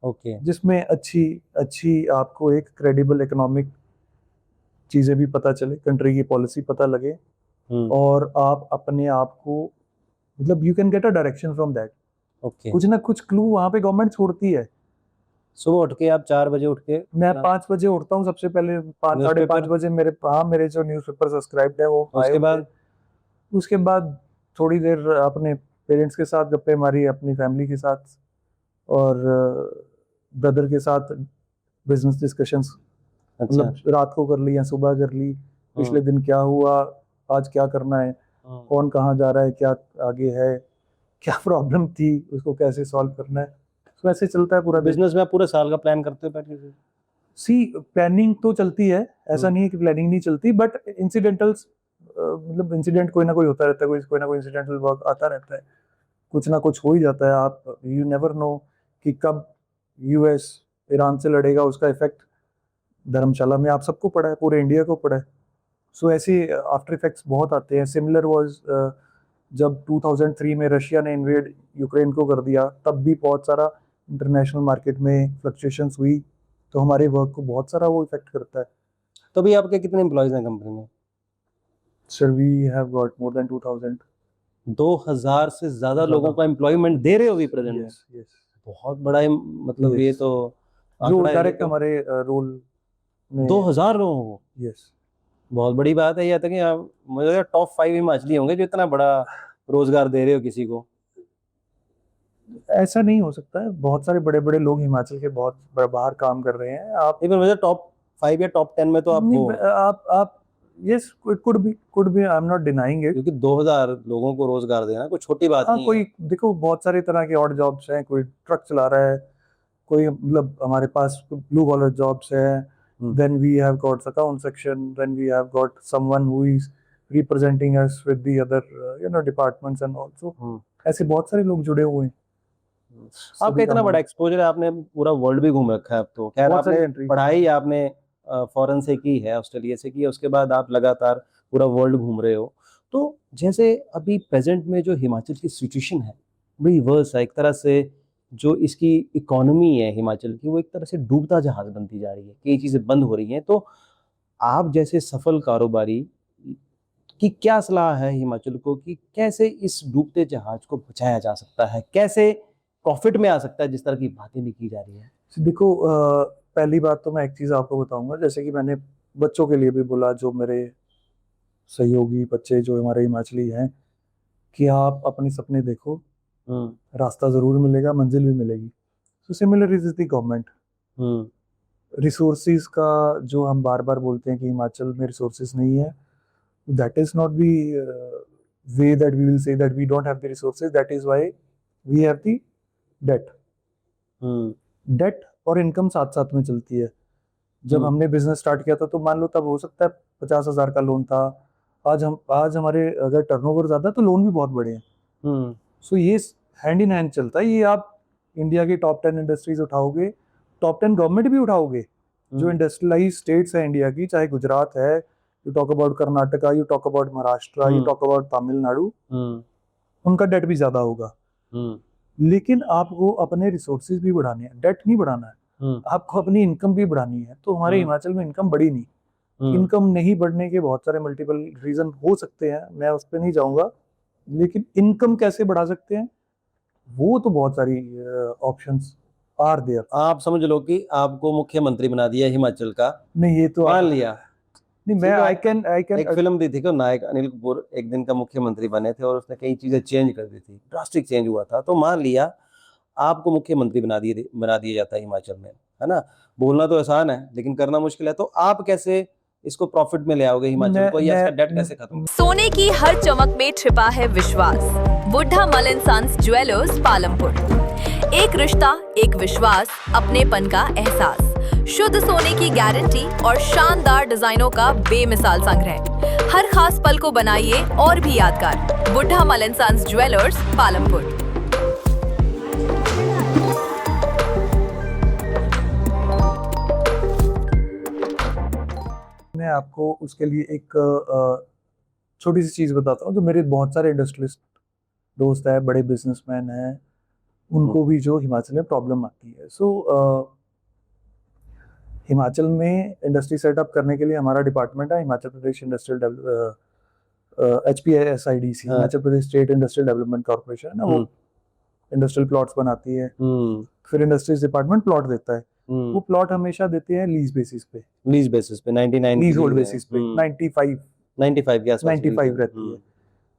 Okay. जिसमें अच्छी अच्छी आपको एक क्रेडिबल इकोनॉमिक चीजें भी पता चले, कंट्री की पॉलिसी पता लगे, और आप अपने आप को, मतलब you can get a direction from that. Okay. कुछ ना कुछ क्लू वहां पे गवर्नमेंट छोड़ती है। सुबह उठ के आप 4 बजे उठ के मैं 5 बजे उठता हूँ सबसे पहले, 5-5:30 बजे मेरे जो न्यूज़पेपर सब्सक्राइब्ड है वो आए उसके होते बाद हैं। उसके बाद थोड़ी देर अपने पेरेंट्स के साथ गप्पे मारी, अपनी फैमिली के साथ, और ब्रदर के साथ बिजनेस डिस्कशंस, अच्छा। मतलब रात को कर ली या सुबह कर ली, पिछले दिन क्या हुआ, आज क्या करना है, कौन कहाँ जा रहा है, क्या आगे है, क्या प्रॉब्लम थी, उसको कैसे सॉल्व करना है। तो ऐसे चलता है पूरा बिजनेस में आप पूरे साल का प्लान करते हो बैठ के? सी प्लानिंग तो चलती है, ऐसा नहीं है कि प्लानिंग नहीं चलती, बट इंसिडेंटल्स, मतलब इंसिडेंट कोई ना कोई होता रहता है, कोई ना कोई इंसिडेंटल वर्क आता रहता है, कुछ ना कुछ हो ही जाता है। आप यू नेवर नो कि कब यूएस ईरान से लड़ेगा, उसका इफेक्ट धर्मशाला में आप सबको पड़ा है, पूरे इंडिया को पड़ा है। सो ऐसे आफ्टर इफेक्ट्स बहुत आते हैं। सिमिलर वाज जब 2003 में रशिया ने इन्वेड यूक्रेन को कर दिया, तब भी बहुत सारा इंटरनेशनल मार्केट में फ्लक्चुएशंस हुई, तो हमारे वर्क को बहुत सारा वो इफेक्ट करता है। तो अभी आपके कितने एम्प्लॉयज हैं कंपनी में? Sir we have got more than 2000। 2000 से ज्यादा लोगों का एम्प्लॉयमेंट दे रहे हो अभी प्रेजेंट में? Yes yes. बहुत बड़ा मतलब Yes. ये तो जो आंकड़ा है ये डायरेक्ट तो। हमारे रोल में 2000 लोगों को? यस। बहुत बड़ी बात है। यह तक कि आप, मुझे लगा टॉप 5 हिमाचली होंगे जो इतना बड़ा रोजगार दे रहे हो किसी को। ऐसा नहीं हो सकता है, बहुत सारे बड़े बड़े लोग हिमाचल के बहुत बाहर काम कर रहे हैं। आप नहीं, पर मुझे टॉप 5 या टॉप 10 में तो आप हो। नहीं, आप yes, could be, I am not denying it. क्योंकि 2000 लोगों को रोजगार देना कोई छोटी बात हाँ, नहीं है। कोई देखो बहुत सारे तरह के ऑड जॉब्स हैं, कोई ट्रक चला रहा है, कोई मतलब हमारे पास ब्लू कॉलर जॉब्स है, then we have got account section, then we have got someone who is representing us with the other departments and also. ऐसे बहुत सारे लोग जुड़े हुए हैं। आपका इतना बड़ा एक्सपोजर है, आपने पूरा वर्ल्ड भी घूम रखा है अब तो। खैर, बहुत सारी आपने countries। पढ़ाई आपने फॉरेन से की है, ऑस्ट्रेलिया से की है, उसके बाद आप लगातार पूरा वर्ल्ड घूम रहे हो। तो जैसे अभी प्रेजेंट में जो हिमाचल की सिचुएशन है बड़ी वर्स है एक तरह से। जो इसकी इकोनॉमी है हिमाचल की, वो एक तरह से डूबता जहाज बनती जा रही है, कई चीज़ें बंद हो रही हैं। तो आप जैसे सफल कारोबारी की क्या सलाह है हिमाचल को कि कैसे इस डूबते जहाज को बचाया जा सकता है, कैसे प्रॉफिट में आ सकता है, जिस तरह की बातें भी की जा रही है? देखो, पहली बात तो मैं एक चीज आपको बताऊंगा, जैसे कि मैंने बच्चों के लिए भी बोला, जो मेरे सहयोगी बच्चे जो हमारे हिमाचली हैं, कि आप अपने सपने देखो, रास्ता जरूर मिलेगा, मंजिल भी मिलेगी। So similar is the government. Resources का जो हम बार बार बोलते हैं कि हिमाचल में रिसोर्सेज नहीं है, that is not the way that we will say that we don't have the resources, that is why we have the debt. Debt और इनकम साथ साथ में चलती है। जब हमने बिजनेस स्टार्ट किया था, तो मान लो तब हो सकता है 50,000 का लोन था, आज हमारे अगर टर्नओवर ज्यादा तो लोन भी बहुत बड़े हैं। सो ये हैंड इन हैंड चलता है। ये आप इंडिया की टॉप 10 इंडस्ट्रीज उठाओगे, टॉप 10 गवर्नमेंट भी उठाओगे, जो इंडस्ट्रियलाइज स्टेट्स है इंडिया की, चाहे गुजरात है, you talk about Karnataka, you talk about Maharashtra, you talk about Tamil Nadu, उनका डेट भी ज्यादा होगा। लेकिन आपको अपने रिसोर्सेज भी बढ़ाने हैं, डेट नहीं बढ़ाना है, आपको अपनी इनकम भी बढ़ानी है। तो हमारे हिमाचल में इनकम बढ़ी नहीं। इनकम नहीं बढ़ने के बहुत सारे मल्टीपल रीजन हो सकते हैं, मैं उस पर नहीं जाऊंगा, लेकिन इनकम कैसे बढ़ा सकते हैं वो तो बहुत सारी ऑप्शंस आर देयर। आप समझ लो कि आपको मुख्यमंत्री बना दिया हिमाचल का, नहीं ये तो मान लिया, नहीं, मैं आई कैन एक फिल्म दी थी कि नायक अनिल कपूर एक दिन का मुख्यमंत्री बने थे और उसने कई चीजें चेंज कर दी थी, ड्रास्टिक चेंज हुआ था। तो मान लिया आपको मुख्यमंत्री बना दिया जाता है हिमाचल में, है ना। बोलना तो आसान है लेकिन करना मुश्किल है। तो आप कैसे इसको प्रॉफिट में ले आओगे हिमाचल को, या इसका डेट कैसे खत्म? सोने की हर चमक में छिपा है विश्वास। बुड्ढा मल एंड सन्स ज्वेलर्स पालमपुर। एक रिश्ता, एक विश्वास, अपनेपन का एहसास, शुद्ध सोने की गारंटी और शानदार डिजाइनों का बेमिसाल संग्रह। हर खास पल को बनाइए और भी यादगार। बुड्ढा मल एंड सन्स ज्वेलर्स पालमपुर। मैं आपको उसके लिए एक छोटी सी चीज बताता हूँ। जो मेरे बहुत सारे इंडस्ट्रियलिस्ट दोस्त है, बड़े बिजनेसमैन हैं, उनको भी जो हिमाचल में प्रॉब्लम आती है। सो हिमाचल में इंडस्ट्री सेटअप करने के लिए हमारा डिपार्टमेंट है, Himachal Pradesh industrial HPSIDC, Himachal Pradesh state industrial development corporation है ना, वो इंडस्ट्रियल प्लॉट्स बनाती है। फिर इंडस्ट्रीज डिपार्टमेंट प्लॉट देता है, वो प्लॉट हमेशा देते हैं लीज बेसिस पे, 99 लीज होल्ड बेसिस पे, 95 के आसपास 95 रहती है।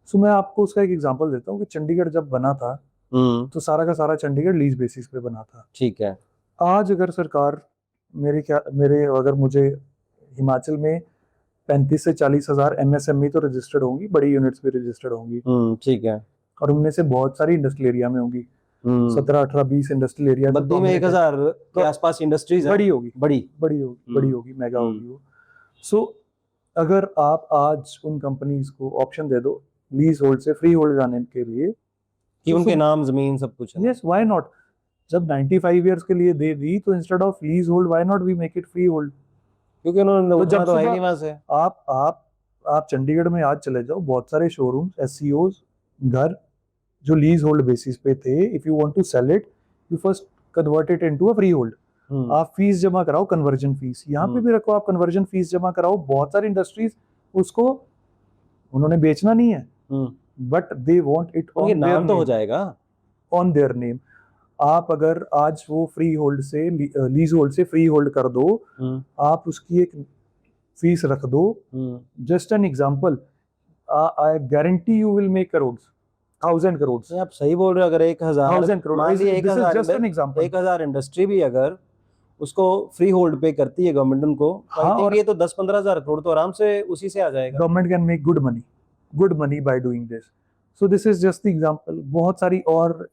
सो मैं आपको उसका एक एग्जांपल देता हूँ कि चंडीगढ़ जब बना था तो सारा का सारा चंडीगढ़ लीज बेसिस पे बना था। ठीक है। आज अगर सरकार अगर मुझे हिमाचल में 35 से 40 हजार MSME तो रजिस्टर्ड होंगी, बड़ी यूनिट्स भी रजिस्टर्ड होंगी, ठीक है, और उनमें से बहुत सारी इंडस्ट्रियल एरिया में होंगी, 17, 18, 20 इंडस्ट्रियल एरिया। बद्दी में 1000 के आसपास इंडस्ट्रीज है, बड़ी होगी, बड़ी होगी, मेगा होगी वो। सो अगर आप आज उन कंपनीज को ऑप्शन दे दो लीज होल्ड से फ्री होल्ड जाने के लिए, कि उनके नाम जमीन सब कुछ है, यस, व्हाई नॉट। जब 95 इयर्स के लिए दे दी तो instead of leasehold why not we make it freehold, क्योंकि उन्होंने जब तो है नहीं वहां से। आप चंडीगढ़ में आज चले जाओ, बहुत सारे शोरूम्स, SCOs, घर जो लीज होल्ड बेसिस पे थे, if you want to sell it you first convert it into a freehold. आप फीस जमा कराओ, कन्वर्जन फीस, यहाँ पे भी रखो, आप कन्वर्जन फीस जमा कराओ। बहुत सारी इंडस्ट्रीज उसको उन्होंने बेचना नहीं है, but they want it on their नाम तो हो जाएगा, ऑन देयर नेम। आप अगर आज वो फ्री होल्ड से लीज होल्ड से फ्री होल्ड कर दो, आप उसकी एक फीस रख दो। Just an example, I guarantee you will make crore, 1000 crore. आप सही बोल रहे हो। अगर 1000 करोड़, मान लीजिए 1000 इंडस्ट्री भी अगर उसको फ्री होल्ड पे करती है गवर्नमेंट उनको, और ये तो 10-15 हजार करोड़ तो आराम से उसी से आ जाएगा। Government can make good money by doing this. So this is just the example. बहुत सारी और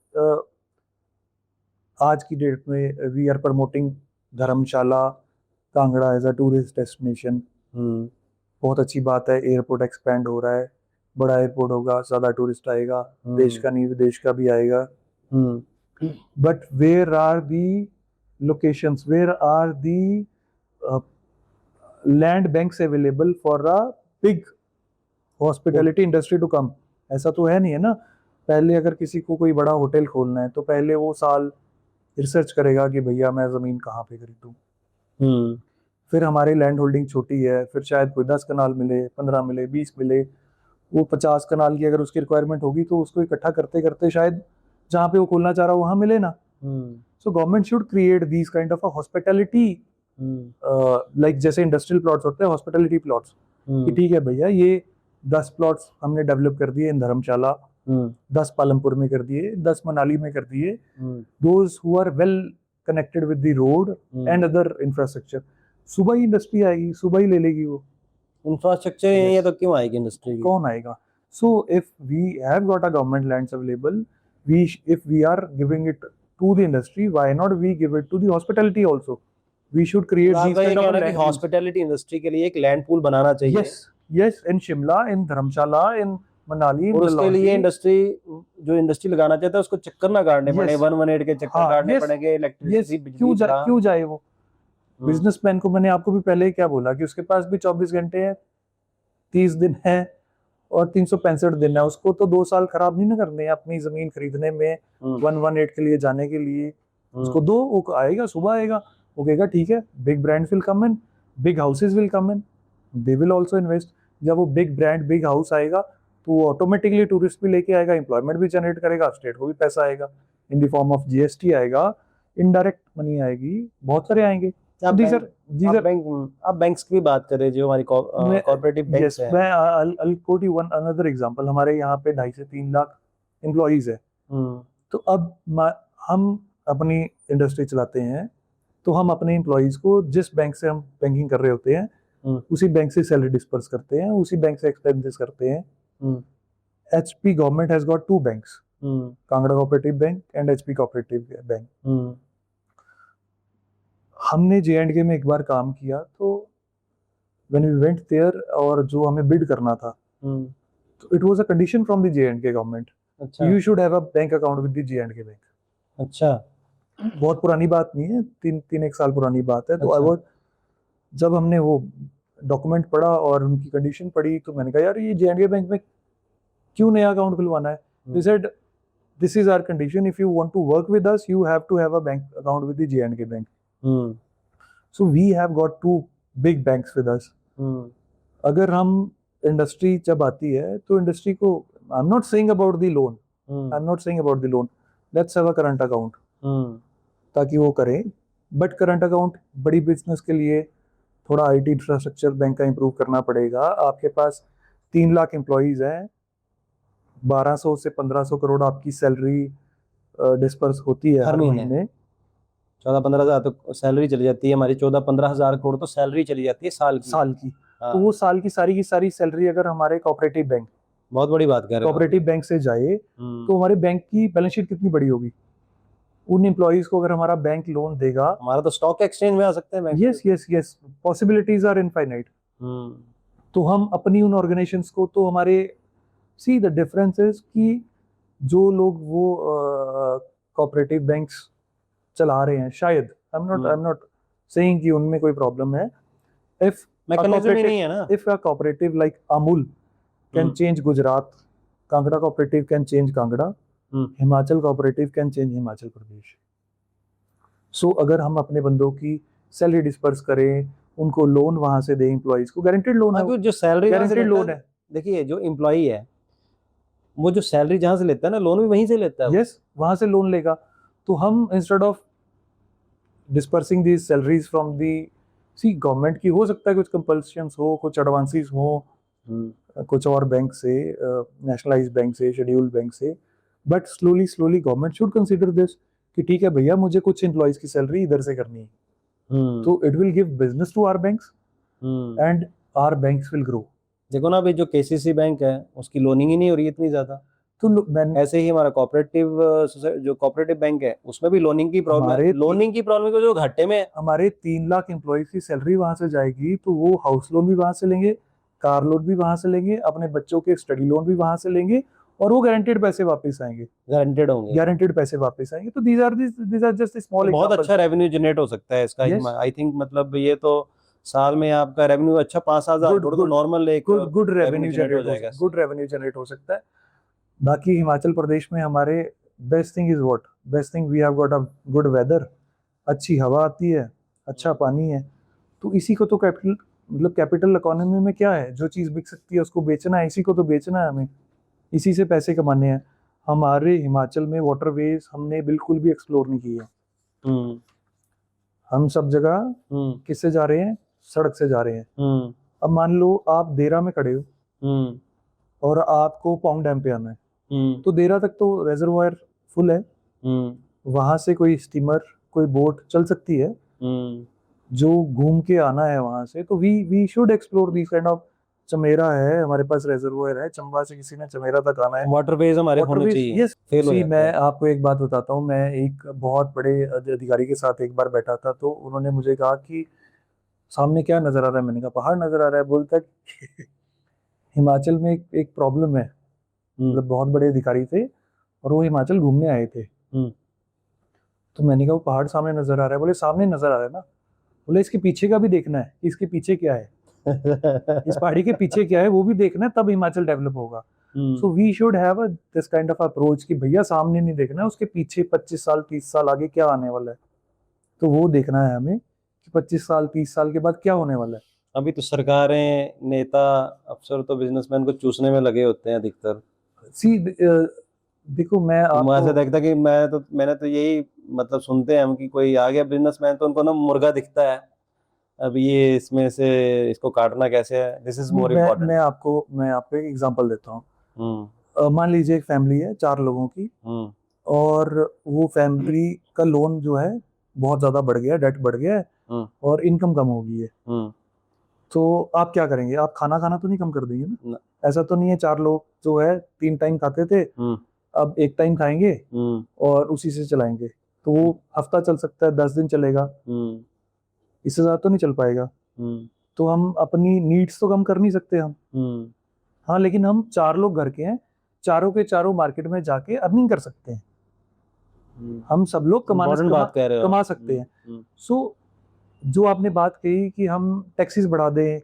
आज की डेट में we are promoting Dharamshala Kangra as a tourist destination. बहुत अच्छी बात है, एयरपोर्ट एक्सपेंड हो रहा है, बड़ा एयरपोर्ट होगा, ज्यादा टूरिस्ट आएगा, देश का नहीं विदेश का भी आएगा। But where are the locations, where are the land banks available for a big hospitality industry to come? ऐसा तो है नहीं है ना। पहले अगर किसी को कोई बड़ा होटल खोलना है तो पहले वो साल रिसर्च करेगा कि भैया मैं जमीन कहाँ पे खरीदूं। फिर हमारी लैंड होल्डिंग छोटी है, फिर शायद कोई 10 कनाल मिले, 15 मिले, 20 मिले, वो 50 कनाल की अगर उसकी रिक्वायरमेंट होगी तो उसको इकट्ठा करते करते शायद जहाँ पे वो खोलना चाह रहा हो वहां मिले ना। So government should create these kind of a hospitality, like जैसे इंडस्ट्रियल प्लॉट्स होते हैं, हॉस्पिटैलिटी प्लॉट्स, कि ठीक है भैया ये 10 प्लॉट्स हमने डेवलप कर दिए इन धर्मशाला, 10 पालमपुर में कर दिए, 10 मनाली में कर दिए, those who are well connected with the road and other infrastructure. सुबह ही इंडस्ट्री आएगी, सुबह ही ले लेगी वो इंफ्रास्ट्रक्चर। ये तो क्यों आएगी इंडस्ट्री, कौन आएगा? So if we have got a government lands available, if we are giving it to the industry, why not we give it to the hospitality also? We should create these kind of land. Hospitality industry के लिए एक लैंड पूल बनाना चाहिए। Yes, in Shimla, in Dharamshala, in Manali, और उसके डलहौजी। लिए जो इंडस्ट्री लगाना चाहता है उसको चक्कर ना काटने Yes. पड़े, 118 के चक्कर हाँ, काटने yes, पड़ेंगे, yes, इलेक्ट्रिसिटी, क्यों बिजली, ग्राम। क्यों जाए वो? हम्म, बिजनेसमैन को मैंने आपको भी पहले ही क्या बोला कि उसके पास भी 24 घंटे है, 30 दिन है और 365 दिन है। उसको तो 2 साल खराब नहीं ना करने हैं अपनी जमीन खरीदने में, हम्म, 118 के लिए जाने के लिए। उसको दो, वो आएगा, सुबह आएगा, वो कहेगा ठीक है, big brands will come in, big houses will come in, they will also invest. जब वो बिग ब्रांड, बिग हाउस आएगा तो वो ऑटोमेटिकली टूरिस्ट भी लेके आएगा, एम्प्लॉयमेंट भी जनरेट करेगा, स्टेट को भी पैसा आएगा in the form of GST आएगा, इनडायरेक्ट मनी आएगी, बहुत सारे आएंगे। आप These are- these are- आप बैंक्स की भी बात कर रहे जो हमारी कॉर्पोरेटिव बैंक्स yes, है। मैं I'll quote you one another example। हमारे यहाँ पे 2.5 से 3 लाख एम्प्लॉइज है। तो अब हम अपनी इंडस्ट्री चलाते हैं, तो हम अपने एम्प्लॉइज को जिस बैंक से हम बैंकिंग कर रहे होते हैं उसी बैंक से सैलरी डिस्पर्स करते हैं, उसी बैंक से एक्सपेंसेस करते हैं। HP government has got 2 banks, Kangra cooperative bank and HP cooperative bank. हमने J&K में एक बार काम किया, तो when we went there और जो हमें बिड करना था, तो it was a condition from the J&K government, अच्छा you should have a bank account with the J&K bank। अच्छा बहुत पुरानी बात नहीं है, 1 साल पुरानी बात है। तो अच्छा। जब हमने वो डॉक्यूमेंट पढ़ा और उनकी कंडीशन पढ़ी, तो मैंने कहा यार ये J&K बैंक में क्यों नया अकाउंट खुलवाना है? They said this is our condition, if you want to work with us you have to have a bank account with the J&K bank। So we have got 2 big banks with us। अगर हम इंडस्ट्री जब आती है तो इंडस्ट्री को, I'm not saying about the loan, I'm not saying about the loan, let's have a current account ताकि वो करें, बट करंट अकाउंट बड़ी बिजनेस के लिए थोड़ा IT इंफ्रास्ट्रक्चर बैंक का इंप्रूव करना पड़ेगा। आपके पास 3 लाख एम्प्लॉइज हैं, 1200 से 1500 करोड़ आपकी सैलरी डिस्पर्स होती है हर महीने। 14-15 हजार तो सैलरी चली जाती है हमारी, 14-15 हजार करोड़ तो सैलरी चली जाती है साल की। तो वो साल की सारी सैलरी अगर हमारे कोऑपरेटिव बैंक, बहुत बड़ी बात कर रहे हो, कोऑपरेटिव बैंक से जाए तो हमारे बैंक की बैलेंस शीट कितनी बड़ी होगी। उन एम्प्लॉइज को अगर हमारा बैंक लोन देगा, हमारा तो स्टॉक एक्सचेंज में आ सकते हैं bank. Yes, possibilities are infinite. तो हम अपनी उन ऑर्गेनाइजेशंस को, तो हमारे सी द डिफरेंस इज कि जो लोग वो कोऑपरेटिव बैंक्स चला रहे हैं, शायद आई एम नॉट सेइंग कि उनमें कोई प्रॉब्लम है। इफ मैकेनिज्म ही नहीं है ना। If a cooperative like Amul can change Gujarat, Kangra cooperative can change Kangra, Himachal cooperative can change Himachal Pradesh. So अगर हम अपने बंदों की सैलरी डिस्पर्स करें, उनको लोन वहां से दें, एम्प्लॉइज को गारंटेड लोन है, जो सैलरी गारंटेड लोन है। देखिए जो एम्प्लॉई है वो जो सैलरी जहां से लेता है ना, लोन भी वहीं से लेता है। यस, वहां से लोन लेगा। तो हम instead of dispersing these salaries from the, see government की हो सकता है कुछ कंपल्शंस हो, कुछ एडवांसेस हो कुछ और बैंक से, नेशनलाइज्ड बैंक से, शेड्यूल्ड बैंक से, but slowly government should consider this कि ठीक है भैया, मुझे कुछ एम्प्लॉइज की सैलरी इधर से करनी है, तो it will give business to our banks and our banks will grow. देखो ना अभी जो केसीसी बैंक है उसकी लोनिंग ही नहीं हो रही इतनी ज्यादा, तो ऐसे ही हमारा कोऑपरेटिव जो कोऑपरेटिव बैंक है उसमें भी लोनिंग की प्रॉब्लम है। लोनिंग की प्रॉब्लम को जो घाटे में हमारे 3 लाख एम्प्लॉइज की सैलरी वहां से जाएगी, तो वो हाउस लोन भी वहां से लेंगे, कार लोन भी वहां से लेंगे, अपने बच्चों के स्टडी लोन भी वहां से लेंगे, और वो गारंटेड पैसे वापस आएंगे, गारंटेड होंगे, गारंटेड पैसे वापस आएंगे। तो दीज आर जस्ट स्मॉल, बहुत अच्छा रेवेन्यू जनरेट हो सकता है इसका। आई थिंक मतलब ये तो साल में आपका रेवेन्यू अच्छा 5,000 करोड़ तो नॉर्मल एक गुड रेवेन्यू जनरेट हो सकता है। बाकी हिमाचल प्रदेश में हमारे best thing is what, best thing we have got a good weather, अच्छी हवा आती है, अच्छा पानी है। तो इसी को तो कैपिटल इकोनॉमी में क्या है, जो चीज बिक सकती है उसको बेचना है, इसी को तो बेचना है हमें, इसी से पैसे कमाने हैं। हमारे हिमाचल में वाटरवेज हमने बिल्कुल भी एक्सप्लोर नहीं की है। हम सब जगह किससे जा रहे हैं, सड़क से जा रहे हैं। अब मान लो आप देरा में खड़े हो और आपको पौंग डैम पे आना है, तो देरा तक तो रेजरवायर फुल है, वहां से कोई स्टीमर, कोई बोट चल सकती है जो घूम के आना है वहां से। तो we should explore this kind of, Chamera है हमारे पास, रेजरवायर है, चंबा से किसी ने चमेरा तक आना है, वाटरवेज हमारे होने चाहिए। यस, मैं आपको एक बात बताता हूँ, मैं एक बहुत बड़े अधिकारी के साथ एक बार बैठा था, तो उन्होंने मुझे कहा कि सामने क्या नजर आ रहा है, मैंने कहा पहाड़ नजर आ रहा है। बोलता हिमाचल में एक प्रॉब्लम है मतलब बहुत बड़े अधिकारी थे और वो हिमाचल घूमने आए थे। तो मैंने कहा वो पहाड़ सामने नजर आ रहा है, बोले सामने नजर आ रहा है ना, बोले इसके पीछे का भी देखना है कि इसके पीछे क्या है, इस पहाड़ी के पीछे क्या है वो भी देखना है, तब हिमाचल डेवलप होगा। So we should have this kind of approach कि भैया सामने नहीं देखना है, उसके पीछे 25 साल 30 साल आगे क्या आने वाला है, तो वो देखना है हमें कि 25 साल 30 साल के बाद क्या होने वाला है। अभी तो सरकारें, नेता, अफसर तो बिजनेसमैन को चूसने में लगे होते हैं अधिकतर। सी देखो मैं तो मैं ऐसा आपको देखता कि मैंने तो यही मतलब सुनते हैं हम कि कोई आ गया बिजनेसमैन तो उनको ना मुर्गा दिखता है, अब ये इसमें से इसको काटना कैसे है, दिस इज मोर मैं इम्पोर्टेंट। मैं आपको एक एग्जांपल देता हूँ। मान लीजिए एक फैमिली है 4 लोगों की, और वो फैमिली का लोन जो है बहुत ज्यादा बढ़ गया है, डेट बढ़ गया है और इनकम कम हो गई है। तो आप क्या करेंगे, आप खाना खाना तो नहीं कम कर देंगे ना। ऐसा तो नहीं है 4 लोग जो है 3 टाइम खाते थे, अब 1 टाइम खाएंगे और उसी से चलाएंगे, तो वो हफ्ता चल सकता है, 10 दिन चलेगा, इससे ज्यादा तो नहीं चल पाएगा। तो हम अपनी नीड्स तो कम कर नहीं सकते हम। हाँ, लेकिन हम 4 लोग घर के हैं, चारों के चारों मार्केट में जाके अर्निंग कर सकते हैं, हम सब लोग कमा सकते हैं। सो जो आपने बात कही कि हम टैक्सेस बढ़ा दें,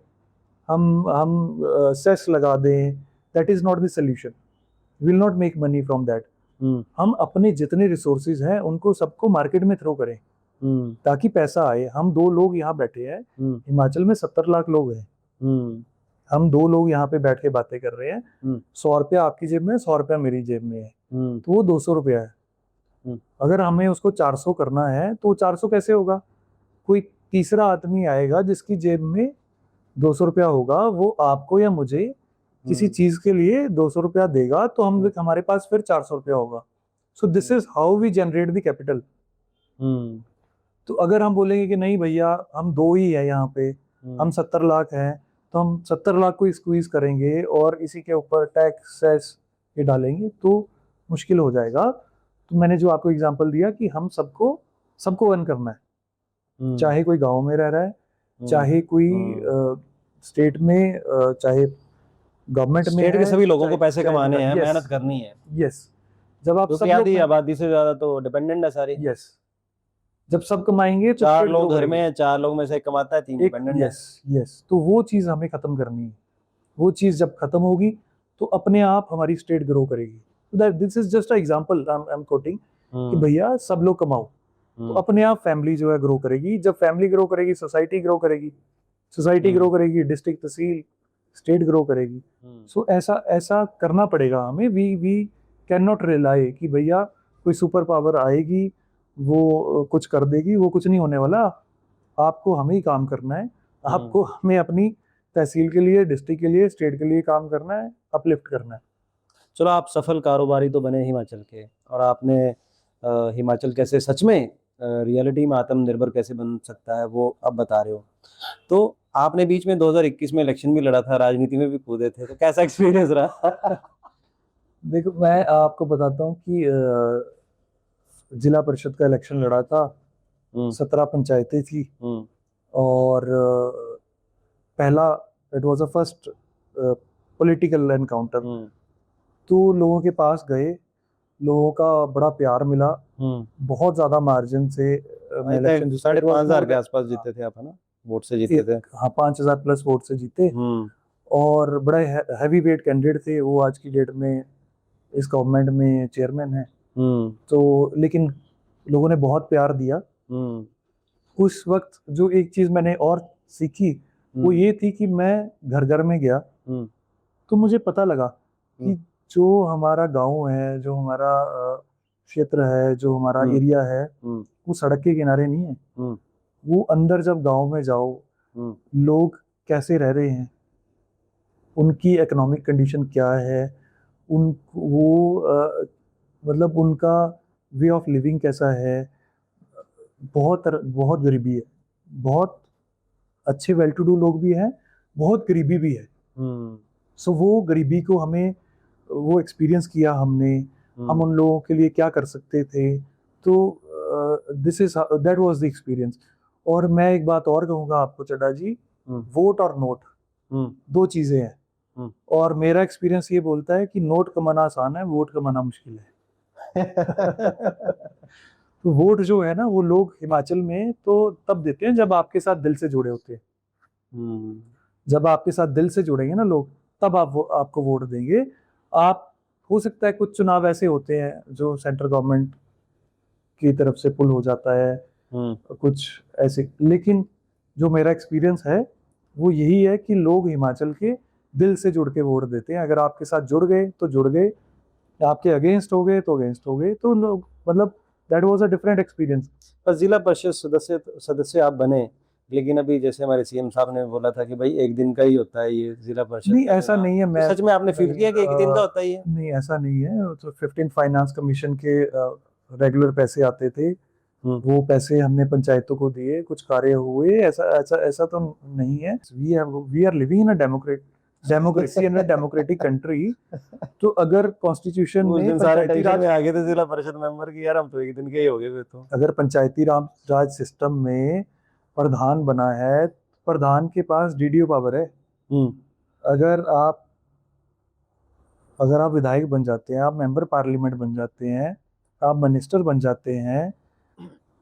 हम सेस लगा दें, that is not the solution, will not make money from that. हम अपने जितने रिसोर्सेज हैं उनको सबको मार्केट में थ्रो करें ताकि पैसा आए। हम 2 लोग यहाँ बैठे हैं, हिमाचल में 70 लाख लोग हैं, हम 2 लोग यहाँ पे बैठ के बातें कर रहे हैं, 100 रुपया आपकी जेब में, 100 रुपया मेरी जेब में है, तो वो 200 रुपया है। अगर हमें उसको 400 करना है तो 400 कैसे होगा, कोई तीसरा आदमी आएगा जिसकी जेब में 200 रुपया होगा, वो आपको या मुझे किसी चीज के लिए 200 रुपया देगा, तो हमारे पास फिर 400 रुपया होगा। So this is how we generate the capital. तो अगर हम बोलेंगे कि नहीं भैया हम 2 ही है यहाँ पे, हम 70 लाख हैं, तो हम 70 लाख को स्क्वीज करेंगे और इसी के ऊपर टैक्स सेस ये डालेंगे तो मुश्किल हो जाएगा। तो मैंने जो आपको एग्जांपल दिया कि हम सबको अर्न करना है, चाहे कोई गांव में रह रहा है, चाहे कोई स्टेट में, चाहे गवर्नमेंट में स्टेट है, के सभी लोगों को चाहे- पैसे चाहे- कमाने हैं, yes, मेहनत करनी है। यस जब आप सब आधी लोग आबादी से ज्यादा तो डिपेंडेंट है सारी। यस जब सब कमाएंगे तो 4 state लोग grow घर में करेगी। हैं, 4 लोग में से एक कमाता है, 3 डिपेंडेंट है। यस तो वो चीज हमें खत्म करनी है। वो चीज जब खत्म होगी तो अपने आप हमारी स्टेट ग्रो करेगी। This is just a example I am quoting कि भैया सब लोग कमाओ, तो अपने आप फैमिली जो है ग्रो करेगी। जब फैमिली ग्रो करेगी सोसाइटी ग्रो करेगी, सोसाइटी ग्रो करेगी डिस्ट्रिक्ट तहसील स्टेट ग्रो करेगी। सो ऐसा करना पड़ेगा हमें। वी कैन नॉट रिलाई कि भैया कोई सुपर पावर आएगी वो कुछ कर देगी, वो कुछ नहीं होने वाला। आपको हमें ही काम करना है, आपको हमें अपनी तहसील के लिए, डिस्ट्रिक्ट के लिए, स्टेट के लिए काम करना है, अपलिफ्ट करना है। चलो, आप सफल कारोबारी तो बने हिमाचल के, और आपने हिमाचल कैसे सच में रियलिटी में आत्मनिर्भर कैसे बन सकता है वो अब बता रहे हो। तो आपने बीच में 2021 में इलेक्शन भी लड़ा था, राजनीति में भी कूदे थे, तो कैसा एक्सपीरियंस रहा? देखो मैं आपको बताता हूँ कि जिला परिषद का इलेक्शन लड़ा था, 17 पंचायतें थी, और पहला it was a first political encounter. तो लोगों के पास गए, लोगों का बड़ा प्यार मिला, बहुत ज्यादा मार्जिन से इलेक्शन 5,500 के आसपास जीते थे आप, है ना, वोट से जीते थे। हाँ 5,000 प्लस वोट से जीते, और बड़े हैवी वेट कैंडिडेट थे वो, आज की डेट में इस गवर्नमेंट में चेयरमैन है। तो लेकिन लोगों ने बहुत प्यार दिया। उस वक्त जो एक चीज मैंने और सीखी वो ये थी कि मैं घर घर में गया तो मुझे पता लगा कि जो हमारा गांव है, जो हमारा क्षेत्र है, जो हमारा एरिया है, वो सड़क के किनारे नहीं है। वो अंदर जब गांव में जाओ, लोग कैसे रह रहे हैं, उनकी इकोनॉमिक कंडीशन क्या है, मतलब उनका वे ऑफ लिविंग कैसा है, बहुत गरीबी है, बहुत अच्छे वेल टू डू लोग भी हैं, बहुत गरीबी भी है। सो वो गरीबी को हमें वो एक्सपीरियंस किया हमने, हम उन लोगों के लिए क्या कर सकते थे। तो दैट वाज द एक्सपीरियंस। और मैं एक बात और कहूँगा आपको चड्डा जी, वोट और नोट 2 चीजें हैं। और मेरा एक्सपीरियंस ये बोलता है कि नोट कमाना आसान है, वोट कमाना मुश्किल है। तो वोट जो है ना, वो लोग हिमाचल में तो तब देते हैं जब आपके साथ दिल से जुड़े होते हैं। जब आपके साथ दिल से जुड़ेंगे ना लोग, तब आपको वोट देंगे। आप, हो सकता है कुछ चुनाव ऐसे होते हैं जो सेंट्रल गवर्नमेंट की तरफ से पुल हो जाता है, कुछ ऐसे, लेकिन जो मेरा एक्सपीरियंस है वो यही है कि लोग हिमाचल के दिल से जुड़ के वोट देते हैं। अगर आपके साथ जुड़ गए तो जुड़ गए, आपके अगेंस्ट हो गए तो अगेंस्ट हो गए, तो लोग, मतलब that was a different experience. पर जिला परिषद सदस्य आप बने, लेकिन अभी जैसे हमारे सीएम साहब ने बोला था कि भाई एक दिन का ही होता है ये जिला परिषद। नहीं, ऐसा नहीं है। मैं, सच में आपने फील किया कि एक दिन का होता ही है? नहीं, ऐसा नहीं है। तो 15 फाइनेंस कमीशन के रेगुलर पैसे आते थे, वो पैसे हमने पंचायतों को दिए, कुछ कार्य हुए, ऐसा तो नहीं है। We are living in a democracy in a democratic country. तो अगर कॉन्स्टिट्यूशन में पंचायती राज में आ गए थे जिला परिषद मेंबर की, यार हम तो एक दिन के ही हो गए। तो अगर पंचायती राज सिस्टम में प्रधान बना है, प्रधान के पास डीडीओ पावर है। अगर आप विधायक बन जाते हैं, आप मेंबर पार्लियामेंट बन जाते हैं, आप मिनिस्टर बन जाते हैं,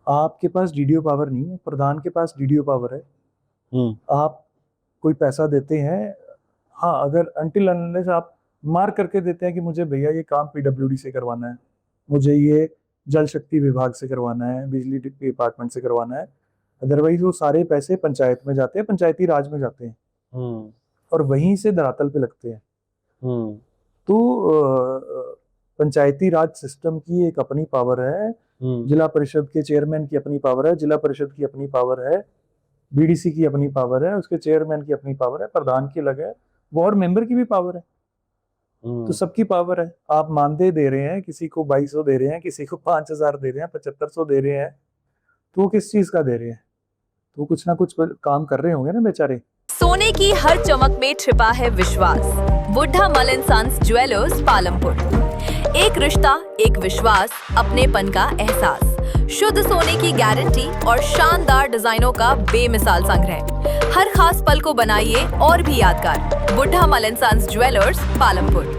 आपके पास डीडीओ पावर नहीं है, प्रधान के पास डीडीओ पावर है। आप कोई पैसा देते हैं, हाँ, अगर अनटिल अनलेस आप मार्क करके देते हैं कि मुझे भैया ये काम पीडब्ल्यूडी से करवाना है, मुझे ये जल शक्ति विभाग से करवाना है, बिजली डिपार्टमेंट से करवाना है, अदरवाइज वो सारे पैसे पंचायत में जाते हैं, पंचायती राज में जाते हैं और वहीं से धरातल पे लगते हैं। तो पंचायती राज सिस्टम की एक अपनी पावर है, जिला परिषद के चेयरमैन की अपनी पावर है, जिला परिषद की अपनी पावर है, बीडीसी की अपनी पावर है, उसके चेयरमैन की अपनी पावर है, प्रधान की अलग है, वार्ड मेंबर की भी पावर है। तो सबकी पावर है। आप मानदेय दे रहे हैं, किसी को 2200 दे रहे हैं, किसी को 5000 दे रहे हैं, 7500 दे रहे हैं, तो वो किस चीज का दे रहे हैं? तो कुछ ना कुछ काम कर रहे होंगे ना बेचारे। सोने की हर चमक में छिपा है विश्वास। बुड्ढा मलन सन्स ज्वेलर्स पालमपुर। एक रिश्ता, एक विश्वास, अपनेपन का एहसास, शुद्ध सोने की गारंटी और शानदार डिजाइनों का बेमिसाल संग्रह। हर खास पल को बनाइए और भी यादगार। बुड्ढा मलन सन्स ज्वेलर्स पालमपुर।